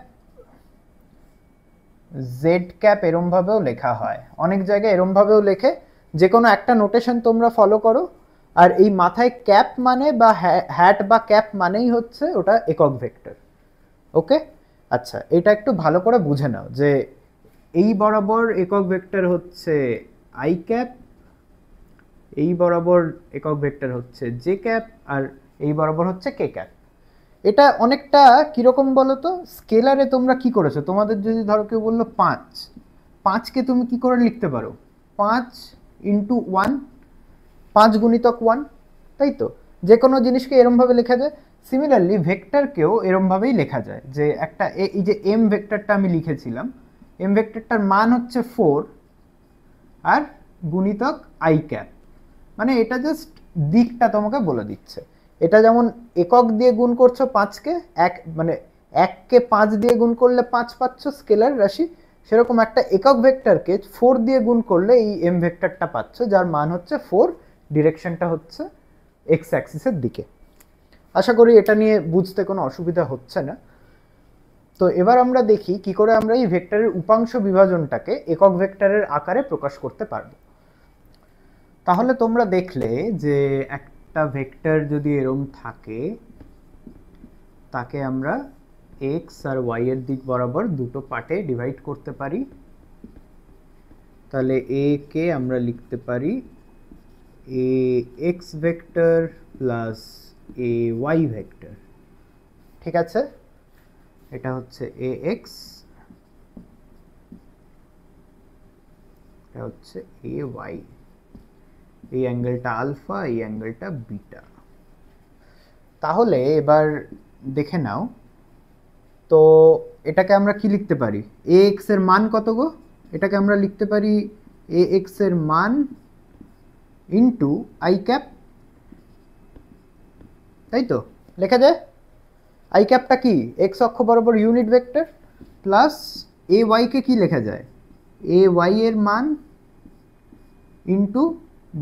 Z cap এরমভাবেও লেখা হয়, অনেক জায়গায় এরমভাবেও লেখে। যে কোনো একটা নোটেশন তোমরা ফলো করো, আর এই মাথায় ক্যাপ মানে বা হ্যাট বা ক্যাপ মানেই হচ্ছে ওটা একক ভেক্টর। ওকে, আচ্ছা, এটা একটু ভালো করে বুঝে নাও যে এই বরাবর একক ভেক্টর হচ্ছে আই ক্যাপ, এই বরাবর একক ভেক্টর হচ্ছে জে ক্যাপ, আর এই বরাবর হচ্ছে কে ক্যাপ। এটা অনেকটা কীরকম বলো তো, স্কেলারে তোমরা কি করেছো, তোমাদের যদি ধরো কেউ বললো 5, 5কে তুমি কি করে লিখতে পারো, 5 ইন্টু 1, 5 গুণিতক 1, তাই তো? যে কোনো জিনিসকে এরমভাবে লেখা যায়। সিমিলারলি ভেক্টরকেও এরমভাবেই লেখা যায়, যে একটা এই যে এম ভেক্টরটা আমি লিখেছিলাম, এম ভেক্টরটার মান হচ্ছে 4 আর গুণিতক আই ক্যাপ, মানে এটা জাস্ট দিকটা তোমাকে বলে দিচ্ছে। এটা যেমন একক দিয়ে গুণ করছো 5কে, এক মানে 1কে 5 দিয়ে গুণ করলে 5 পাচ্ছ স্কেলার রাশি, সেরকম একটা একক ভেক্টরকে 4 দিয়ে গুণ করলে এই এম ভেক্টরটা পাচ্ছ, যার মান হচ্ছে 4, ডিরেকশনটা হচ্ছে এক্স অ্যাক্সিসের দিকে। আশা করি এটা নিয়ে বুঝতে কোনো অসুবিধা হচ্ছে না। তো এবার আমরা দেখি কি করে আমরা এই ভেক্টরের উপাংশ বিভাজনটাকে একক ভেক্টরের আকারে প্রকাশ করতে পারবো। তাহলে তোমরা দেখলে যে একটা ভেক্টর যদি এরম থাকে, তাকে আমরা এক্স আর ওয়াই এর দিক বরাবর দুটো পার্টে ডিভাইড করতে পারি। তাহলে এ কে আমরা লিখতে পারি এ x vector plus A Y vector, ঠিক আছে? এটা হচ্ছে এ এক্স, এটা হচ্ছে এ ওয়াই, এই অ্যাঙ্গেলটা আলফা, এই অ্যাঙ্গেলটা বিটা। তাহলে এবার দেখে নাও তো, এটাকে আমরা কি লিখতে পারি, এ এক্স এর মান কত গো? এটাকে আমরা লিখতে পারি এ এক্স এর মান ইন্টু আই ক্যাপ, তাই তো? লেখা যায় আই ক্যাপটা কি, এক্স অক্ষ বরাবর ইউনিট ভেক্টর, প্লাস এ ওয়াইকে কি লেখা যায়, এ ওয়াই এর মান ইন্টু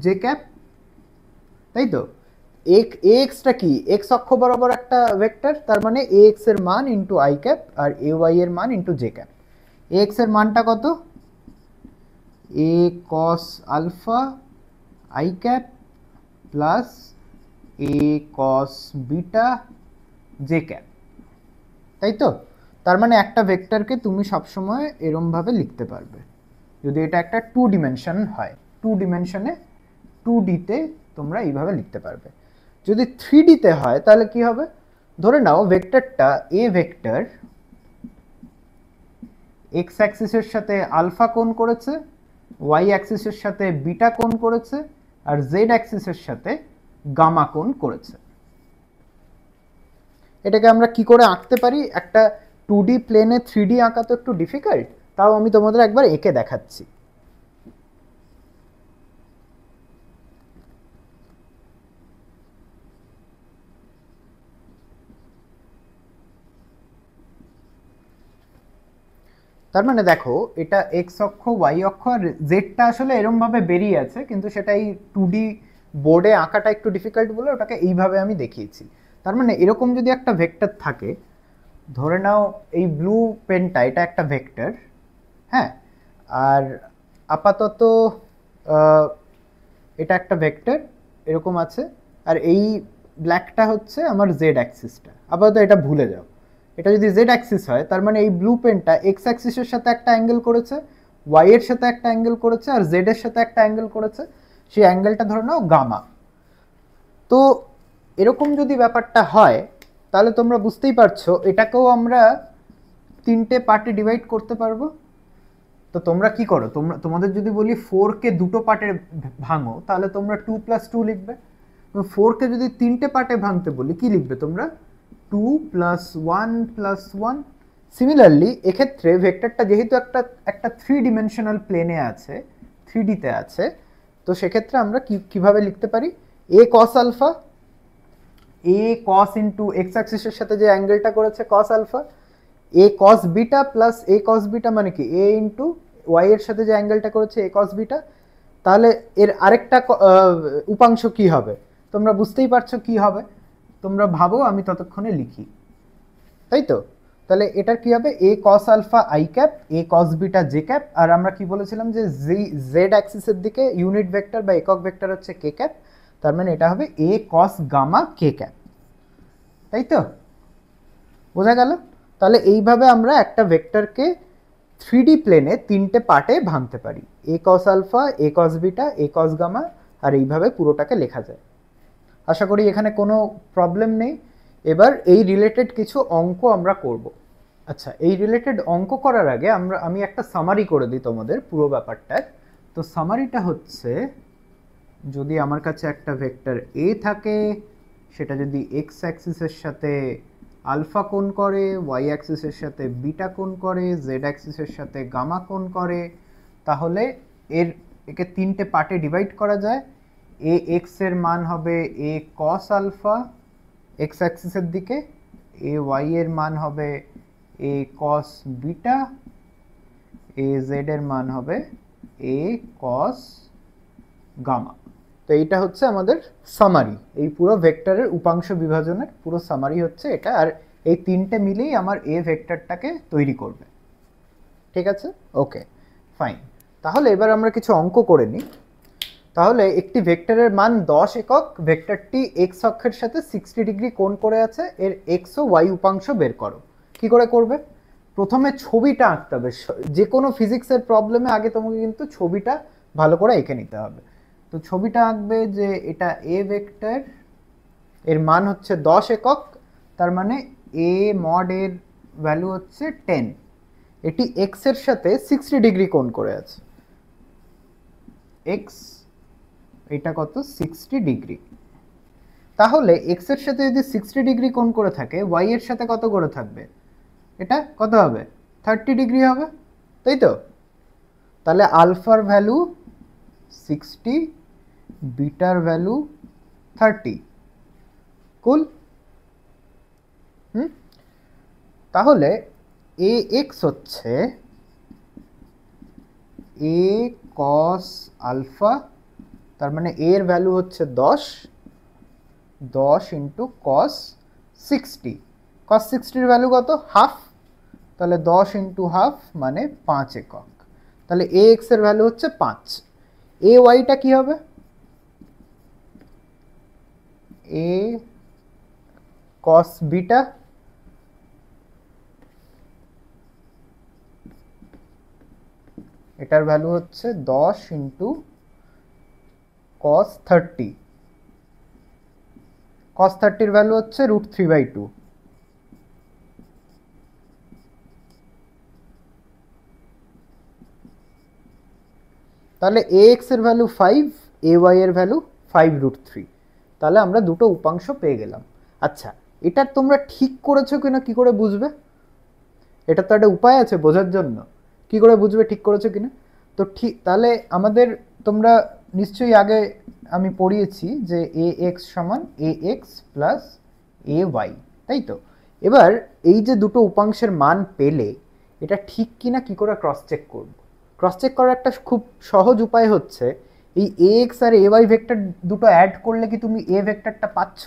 জে ক্যাপ, তাই তো? এক্সটা কি, এক্স অক্ষ বরাবর একটা ভেক্টর, তার মানে এ এক্স এর মান ইন্টু আই ক্যাপ আর এ ওয়াই এর মান into J cap. A X এর মানটা কত, A cos alpha I cap plus A cos beta J cap, তাই তো? তার মানে একটা ভেক্টরকে তুমি সবসময় এরমভাবে লিখতে পারবে যদি এটা একটা 2 ডিমেনশন হয়। 2 ডিমেনশনে 2ডিতে তোমরা এইভাবে লিখতে পারবে। যদি 3ডিতে হয় তাহলে কি হবে, ধরে নাও ভেক্টরটা এ ভেক্টর এক্স অ্যাক্সিসের সাথে আলফা কোণ করেছে, ওয়াই অ্যাক্সিসের সাথে বিটা কোণ করেছে, আর জেড অ্যাক্সিসের সাথে গামা কোণ করেছে। এটাকে আমরা কি করে আঁকতে পারি, একটা 2ডি প্লেনে 3ডি আঁকা তো একটু ডিফিকাল্ট, তাও আমি তোমাদের একবার এঁকে দেখাচ্ছি। তার মানে দেখো, এটা এক্স অক্ষ, ওয়াই অক্ষ আর জেডটা আসলে এরমভাবে বেরিয়ে আছে, কিন্তু সেটা এই 2ডি বোর্ডে আঁকাটা একটু ডিফিকাল্ট বলে ওটাকে এইভাবে আমি দেখিয়েছি। তার মানে এরকম যদি একটা ভেক্টর থাকে, ধরে নাও এই ব্লু পেনটা এটা একটা ভেক্টর, হ্যাঁ, আর আপাতত এটা একটা ভেক্টর এরকম আছে, আর এই ব্ল্যাকটা হচ্ছে আমার জেড অ্যাক্সিসটা। আপাতত এটা ভুলে যাও, এটা যদি জেড অ্যাক্সিস হয় তার মানে এই ব্লু পেনটা এক্স অ্যাক্সিসের সাথে একটা অ্যাঙ্গেল করেছে, ওয়াই এর সাথে একটা অ্যাঙ্গেল করেছে, আর জেড এর সাথে একটা অ্যাঙ্গেল করেছে, সেই অ্যাঙ্গেলটা ধরে নাও গামা। তো এরকম যদি ব্যাপারটা হয় তাহলে তোমরা বুঝতেই পারছো এটাকেও আমরা 3টে পার্টে ডিভাইড করতে পারবো। তো তোমরা কি করো, তোমাদের যদি বলি 4কে দুটো পার্টে ভাঙো, তাহলে তোমরা 2 + 2 লিখবে। 4কে যদি 3টে পার্টে ভাঙতে বলি কি লিখবে তোমরা, 2 + 1 + 1। সিমিলারলি এক্ষেত্রে ভেক্টরটা যেহেতু একটা 3 ডিমেনশনাল প্লেনে আছে, 3ডিতে আছে, তো সেক্ষেত্রে আমরা কিভাবে লিখতে পারি, এ কস আলফা, এ কস ইন্টু এক্স অ্যাক্সিসের সাথে যে অ্যাঙ্গেলটা করেছে cos alpha, A cos beta plus A cos beta মানে কি, এ ইন্টু ওয়াই এর সাথে যে অ্যাঙ্গেলটা করেছে এ কস বিটা। তাহলে এর আরেকটা উপাংশ কি হবে তোমরা বুঝতেই পারছো কি হবে, তোমরা ভাবো, আমি ততক্ষণে লিখি, তাই তো? তাহলে এটার কি হবে, A cos alpha I cap, A cos beta J cap, আর আমরা কি বলেছিলাম যে জেড অ্যাক্সিসের দিকে ইউনিট ভেক্টর বা একক ভেক্টর হচ্ছে কে ক্যাপ, তার মানে এটা হবে A cos gamma K cap, তাই তো? বোঝা গেল? তাহলে এইভাবে আমরা একটা ভেক্টরকে 3ডি প্লেনে 3টে পার্টে ভাঙতে পারি, এ কস আলফা, এ কস বিটা, এ কস গামা, আর এইভাবে পুরোটাকে লেখা যায়। আশা করি এখানে কোনো প্রবলেম নেই। এবার এই রিলেটেড কিছু অঙ্ক আমরা করব। আচ্ছা, এই রিলেটেড অঙ্ক করার আগে আমি একটা সামারি করে দিই তোমাদের পুরো ব্যাপারটার। তো সামারিটা হচ্ছে, যদি আমার কাছে একটা ভেক্টর এ থাকে, সেটা যদি এক্স অ্যাক্সিসের সাথে আলফা কোণ করে, ওয়াই অ্যাক্সিসের সাথে বিটা কোণ করে, জেড অ্যাক্সিসের সাথে গামা কোণ করে, তাহলে একে তিনটে পার্টে ডিভাইড করা যায়। এ এক্স এর মান হবে এ কস আলফা এক্স অ্যাক্সিসের দিকে, এ ওয়াই এর মান হবে A cos beta, A Z এর মান হবে এ কস গামা। তো এইটা হচ্ছে আমাদের সামারি, এই পুরো ভেক্টরের উপাংশ বিভাজনের পুরো সামারি হচ্ছে এটা। আর এই তিনটে মিলেই আমার এ ভেক্টরটাকে তৈরি করবে। ঠিক আছে, ওকে ফাইন। তাহলে এবার আমরা কিছু অঙ্ক করে নিই। তাহলে একটি ভেক্টরের মান 10 একক, ভেক্টরটি এক্স অক্ষের সাথে 60 ডিগ্রি কোণ করে আছে, এর এক্স ও ওয়াই উপাংশ বের করো। কি করে করবে? প্রথমে ছবিটা আঁকতে হবে। যে কোনো ফিজিক্সের প্রবলেমে আগে তোমাকে কিন্তু ছবিটা ভালো করে এঁকে নিতে হবে। তো ছবিটা আঁকবে যে এটা এ ভেক্টর, এর মান হচ্ছে 10 একক, তার মানে এ মড এর ভ্যালু হচ্ছে 10। এটি এক্স এর সাথে 60 ডিগ্রি কোণ করে আছে। এক্স এটা কত? 60 ডিগ্রি। তাহলে এক্স এর সাথে যদি 60 ডিগ্রি কোণ করে থাকে, ওয়াই এর সাথে কত করে থাকবে? এটা কত হবে? 30 ডিগ্রি হবে, তাই তো? তাহলে আলফার ভ্যালু 60, বিটার ভ্যালু 30। কুল। তাহলে এ এক্স হচ্ছে এ কস আলফা, তার মানে এর ভ্যালু হচ্ছে 10 ইন্টু কস 60। কস 60-র ভ্যালু কত? হাফ। তাহলে 10 ইন্টু হাফ মানে 5 একক। তাহলে এ এক্স এর ভ্যালু হচ্ছে 5। এ ওয়াইটা কি হবে? এ কস বিটা, এটার ভ্যালু হচ্ছে 10 ইন্টু কস 30। কস 30-র ভ্যালু হচ্ছে √3/2। তাহলে এ এক্স এর ভ্যালু 5, এ ওয়াই এর ভ্যালু 5√3। তাহলে আমরা দুটো উপাংশ পেয়ে গেলাম। আচ্ছা, এটা তোমরা ঠিক করেছো কিনা কি করে বুঝবে? এটা তো একটা উপায় আছে বোঝার জন্য। কি করে বুঝবে ঠিক করেছো কিনা? তো ঠিক, তাহলে আমাদের, তোমরা নিশ্চয়ই আগে আমি পড়িয়েছি যে এ এক্স সমান এ এক্স প্লাস এ ওয়াই, তাই তো? এবার এই যে দুটো উপাংশের মান পেলে, এটা ঠিক কিনা কি করে ক্রস চেক করব? ক্রস চেক করার একটা খুব সহজ উপায় হচ্ছে, এই এ x R A Y vector দুটো অ্যাড করলে কি তুমি এ ভেক্টরটা পাচ্ছ?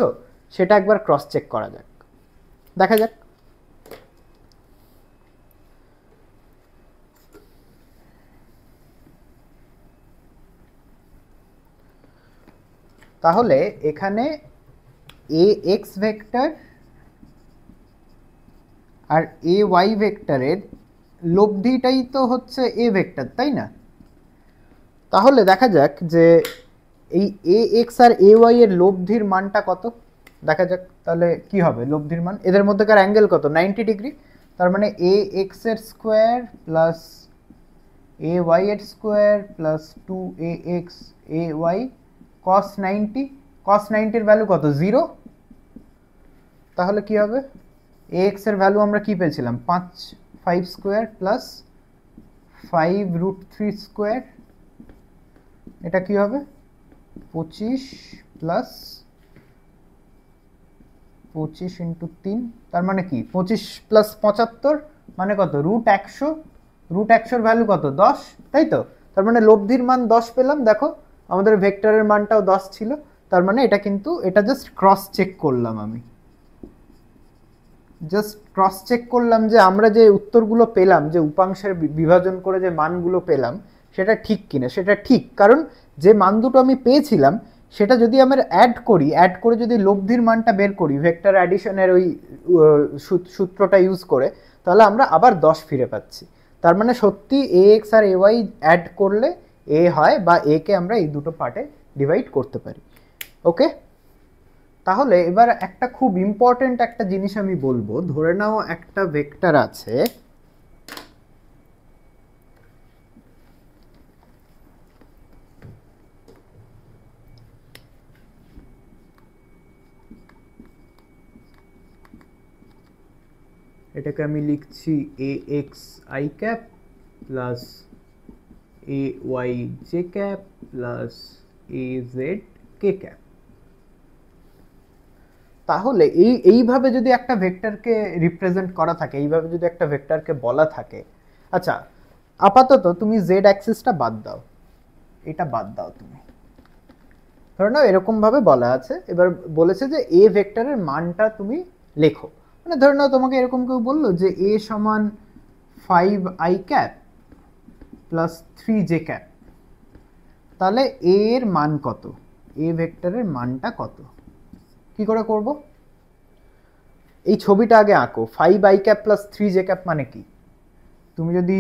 সেটা একবার ক্রস চেক করা যাক, দেখা যাক। তাহলে এখানে এ x vector R A Y ভেক্টরের লব্ধিটাই তো হচ্ছে এ ভেক্টর, তাই না? তাহলে দেখা যাক যে এই এ এক্স আর এ ওয়াই এর লব্ধির মানটা কত, দেখা যাক। তাহলে কি হবে লব্ধির মান? এদের মধ্যেকার অ্যাঙ্গেল কত? 90 ডিগ্রি। তার মানে এ এক্স এর স্কোয়ার প্লাস এ ওয়াই এর square plus 2 A x A Y cos 90। Cos 90-র ভ্যালু কত? 0। তাহলে কি হবে? এ এক্স এর ভ্যালু আমরা কি পেয়েছিলাম? 5 স্কোয়ার প্লাস 5√3 স্কোয়ার, এটা কি হবে? 25 প্লাস 25 ইন্টু 3, তার মানে কি 25 প্লাস 75 মানে কত? √100। √100-র ভ্যালু কত? 10, তাই তো? তার মানে লব্ধির মান 10 পেলাম। দেখো আমাদের ভেক্টরের মানটাও 10 ছিল। তার মানে এটা কিন্তু, এটা জাস্ট ক্রস চেক করলাম, আমি জাস্ট ক্রস চেক করলাম যে আমরা যে উত্তরগুলো পেলাম, যে উপাংশের বিভাজন করে যে মানগুলো পেলাম, সেটা ঠিক কিনা। সেটা ঠিক, কারণ যে মান দুটো আমি পেয়েছিলাম সেটা যদি আমরা অ্যাড করে যদি লব্ধির মানটা বের করি ভেক্টর অ্যাডিশনের ওই সূত্রটা ইউজ করে, তাহলে আমরা আবার 10 ফিরে পাচ্ছি। তার মানে সত্যি এ x R A Y add করলে এ হয়, বা এ কে আমরা এই দুটো পার্টে ডিভাইড করতে পারি। ওকে, তাহলে এবার একটা খুব ইম্পর্টেন্ট একটা জিনিস আমি বলবো, ধরে নাও একটা ভেক্টর আছে, এটাকে আমি লিখছি ax i cap plus ay j cap plus az k cap. তাহলে এইভাবে যদি একটা ভেক্টরকে রিপ্রেজেন্ট করা থাকে, এইভাবে যদি একটা ভেক্টরকে বলা থাকে, আচ্ছা আপাতত তুমি জেড অ্যাক্সিসটা বাদ দাও, এটা বাদ দাও, তুমি ধরে নাও এরকম ভাবে বলা আছে, এবার বলেছে যে এ ভেক্টরের মানটা তুমি লেখো, মানে ধরে নাও তোমাকে এরকম কেউ বললো যে এ সমান 5i cap plus 3j cap, তাহলে এ এর মান কত, এ ভেক্টরের মানটা কত, কি করে করব? এই ছবিটা আগে আঁকো, 5i cap plus 3j cap মানে কি? তুমি যদি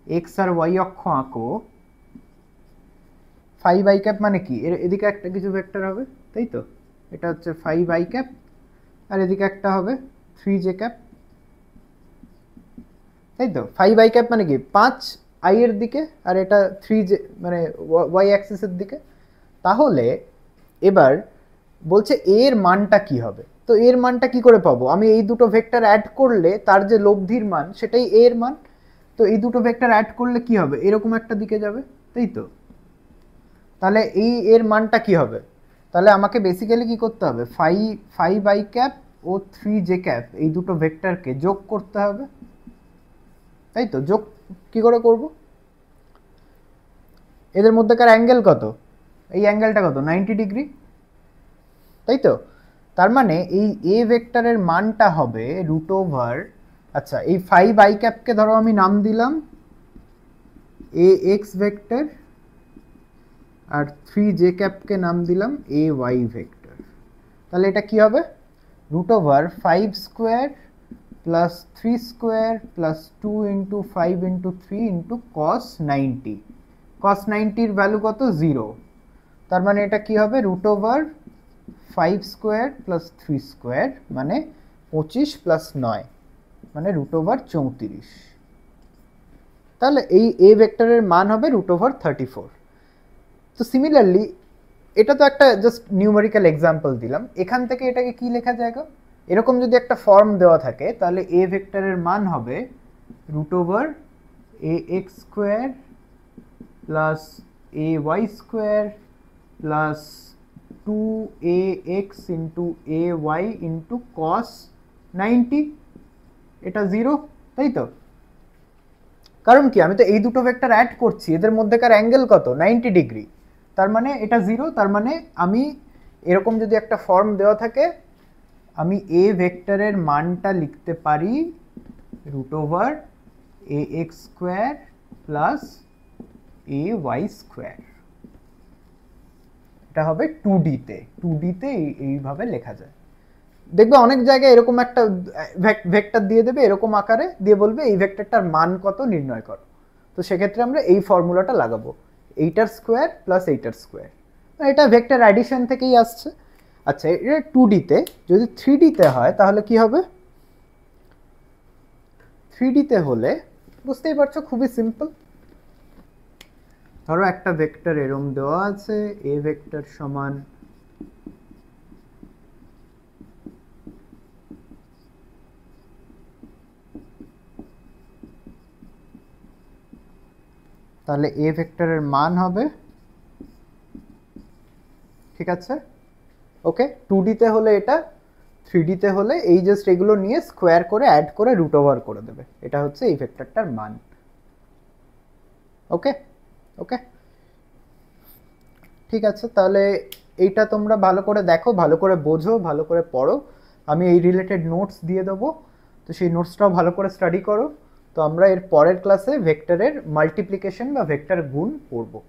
এক্স আর ওয়াই অক্ষ আঁকো, 5i ক্যাপ মানে কি, এদিকে একটা কিছু ভেক্টর হবে, তাই তো, এটা হচ্ছে 5i ক্যাপ, আর এদিকে একটা হবে 3j ক্যাপ, তাই তো। 5i ক্যাপ মানে কি 5i এর দিকে, আর এটা 3j মানে ওয়াই অ্যাক্সিসের দিকে। তাহলে এবার বলছে এর মানটা কি হবে, তো এর মানটা কি করে পাবো? আমি এই দুটো ভেক্টর অ্যাড করলে তার যে লব্ধির মান সেটাই এর মান, তো এই দুটো ভেক্টর অ্যাড করলে কি হবে, এরকম একটা দিকে যাবে, তাই তো। তাহলে এই এর মানটা কি হবে? তাহলে আমাকে বেসিক্যালি কি করতে হবে, 5i ক্যাপ ও 3j ক্যাপ এই দুটো ভেক্টরকে যোগ করতে হবে, তাই তো। যোগ কি করে করব? এদের মধ্যেকার অ্যাঙ্গেল কত, এই অ্যাঙ্গেলটা কত, 90 ডিগ্রি, তাই তো। তার মানে এই এ ভেক্টরের মানটা হবে রুট ওভার, আচ্ছা এই 5i ক্যাপকে ধরো আমি নাম দিলাম এ এক্স ভেক্টর, আর 3j ক্যাপকে নাম দিলাম এ ওয়াই ভেক্টর। তাহলে এটা কি হবে, root over 5 square plus 3 square plus 2 into 5 into 3 into cos 90, cos 90-র ভ্যালু কত, 0। তার মানে এটা কি হবে, root over 5 square plus 3 square মানে 25 প্লাস 9 মানে রুট ওভার 34। তাহলে এই এ ভেক্টরের মান হবে রুট ওভার 34। তো সিমিলারলি এটা তো একটা জাস্ট নিউমেরিক্যাল এক্সাম্পল দিলাম, এখান থেকে এটাকে কি লেখা যায়? এরকম যদি একটা ফর্ম দেওয়া থাকে তাহলে এ ভেক্টরের মান হবে root over A X square plus A Y square plus 2ax into A Y into cos 90, এটা 0, তাই তো। কারণ কি, আমি তো এই দুটো ভেক্টর অ্যাড করছি, এদের মধ্যেকার অ্যাঙ্গেল কত, 90 ডিগ্রি, তার মানে এটা 0। তার মানে আমি এরকম যদি একটা ফর্ম দেওয়া থাকে, আমি এ ভেক্টরের মানটা লিখতে পারি root over A X square plus A Y square, এটা হবে 2D-তে, 2D-তে এইভাবে লেখা যায়। দেখবে অনেক জায়গায় এরকম একটা ভেক্টর দিয়ে দেবে এরকম আকারে, দিয়ে বলবে এই ভেক্টরটার মান কত নির্ণয় করো, তো সেক্ষেত্রে আমরা এই ফর্মুলাটা লাগাবো, এইটার স্কোয়ার প্লাস এইটার স্কোয়ার, এটা ভেক্টর অ্যাডিশন থেকেই আসছে। আচ্ছা এটা 2D-তে, যদি 3D-তে হয় তাহলে কি হবে? 3D-তে হলে বুঝতেই পারছো, খুবই সিম্পল। ধরো একটা ভেক্টর এরম দেওয়া আছে, এ ভেক্টর সমান তাহলে এ ভেক্টরের মান হবে, ঠিক আছে, ওকে। 2D-তে হলে এটা, 3D-তে হলে এই জাস্ট এগুলো নিয়ে স্কোয়ার করে অ্যাড করে রুট ওভার করে দেবে, এটা হচ্ছে এই ভেক্টরটার মান, ওকে ওকে ঠিক আছে। তাহলে এইটা তোমরা ভালো করে দেখো, ভালো করে বোঝো, ভালো করে পড়ো, আমি এই রিলেটেড নোটস দিয়ে দেবো, তো সেই নোটসটাও ভালো করে স্টাডি করো। তো আমরা এর পরের ক্লাসে ভেক্টরের মাল্টিপ্লিকেশন বা ভেক্টর গুণ পড়বো।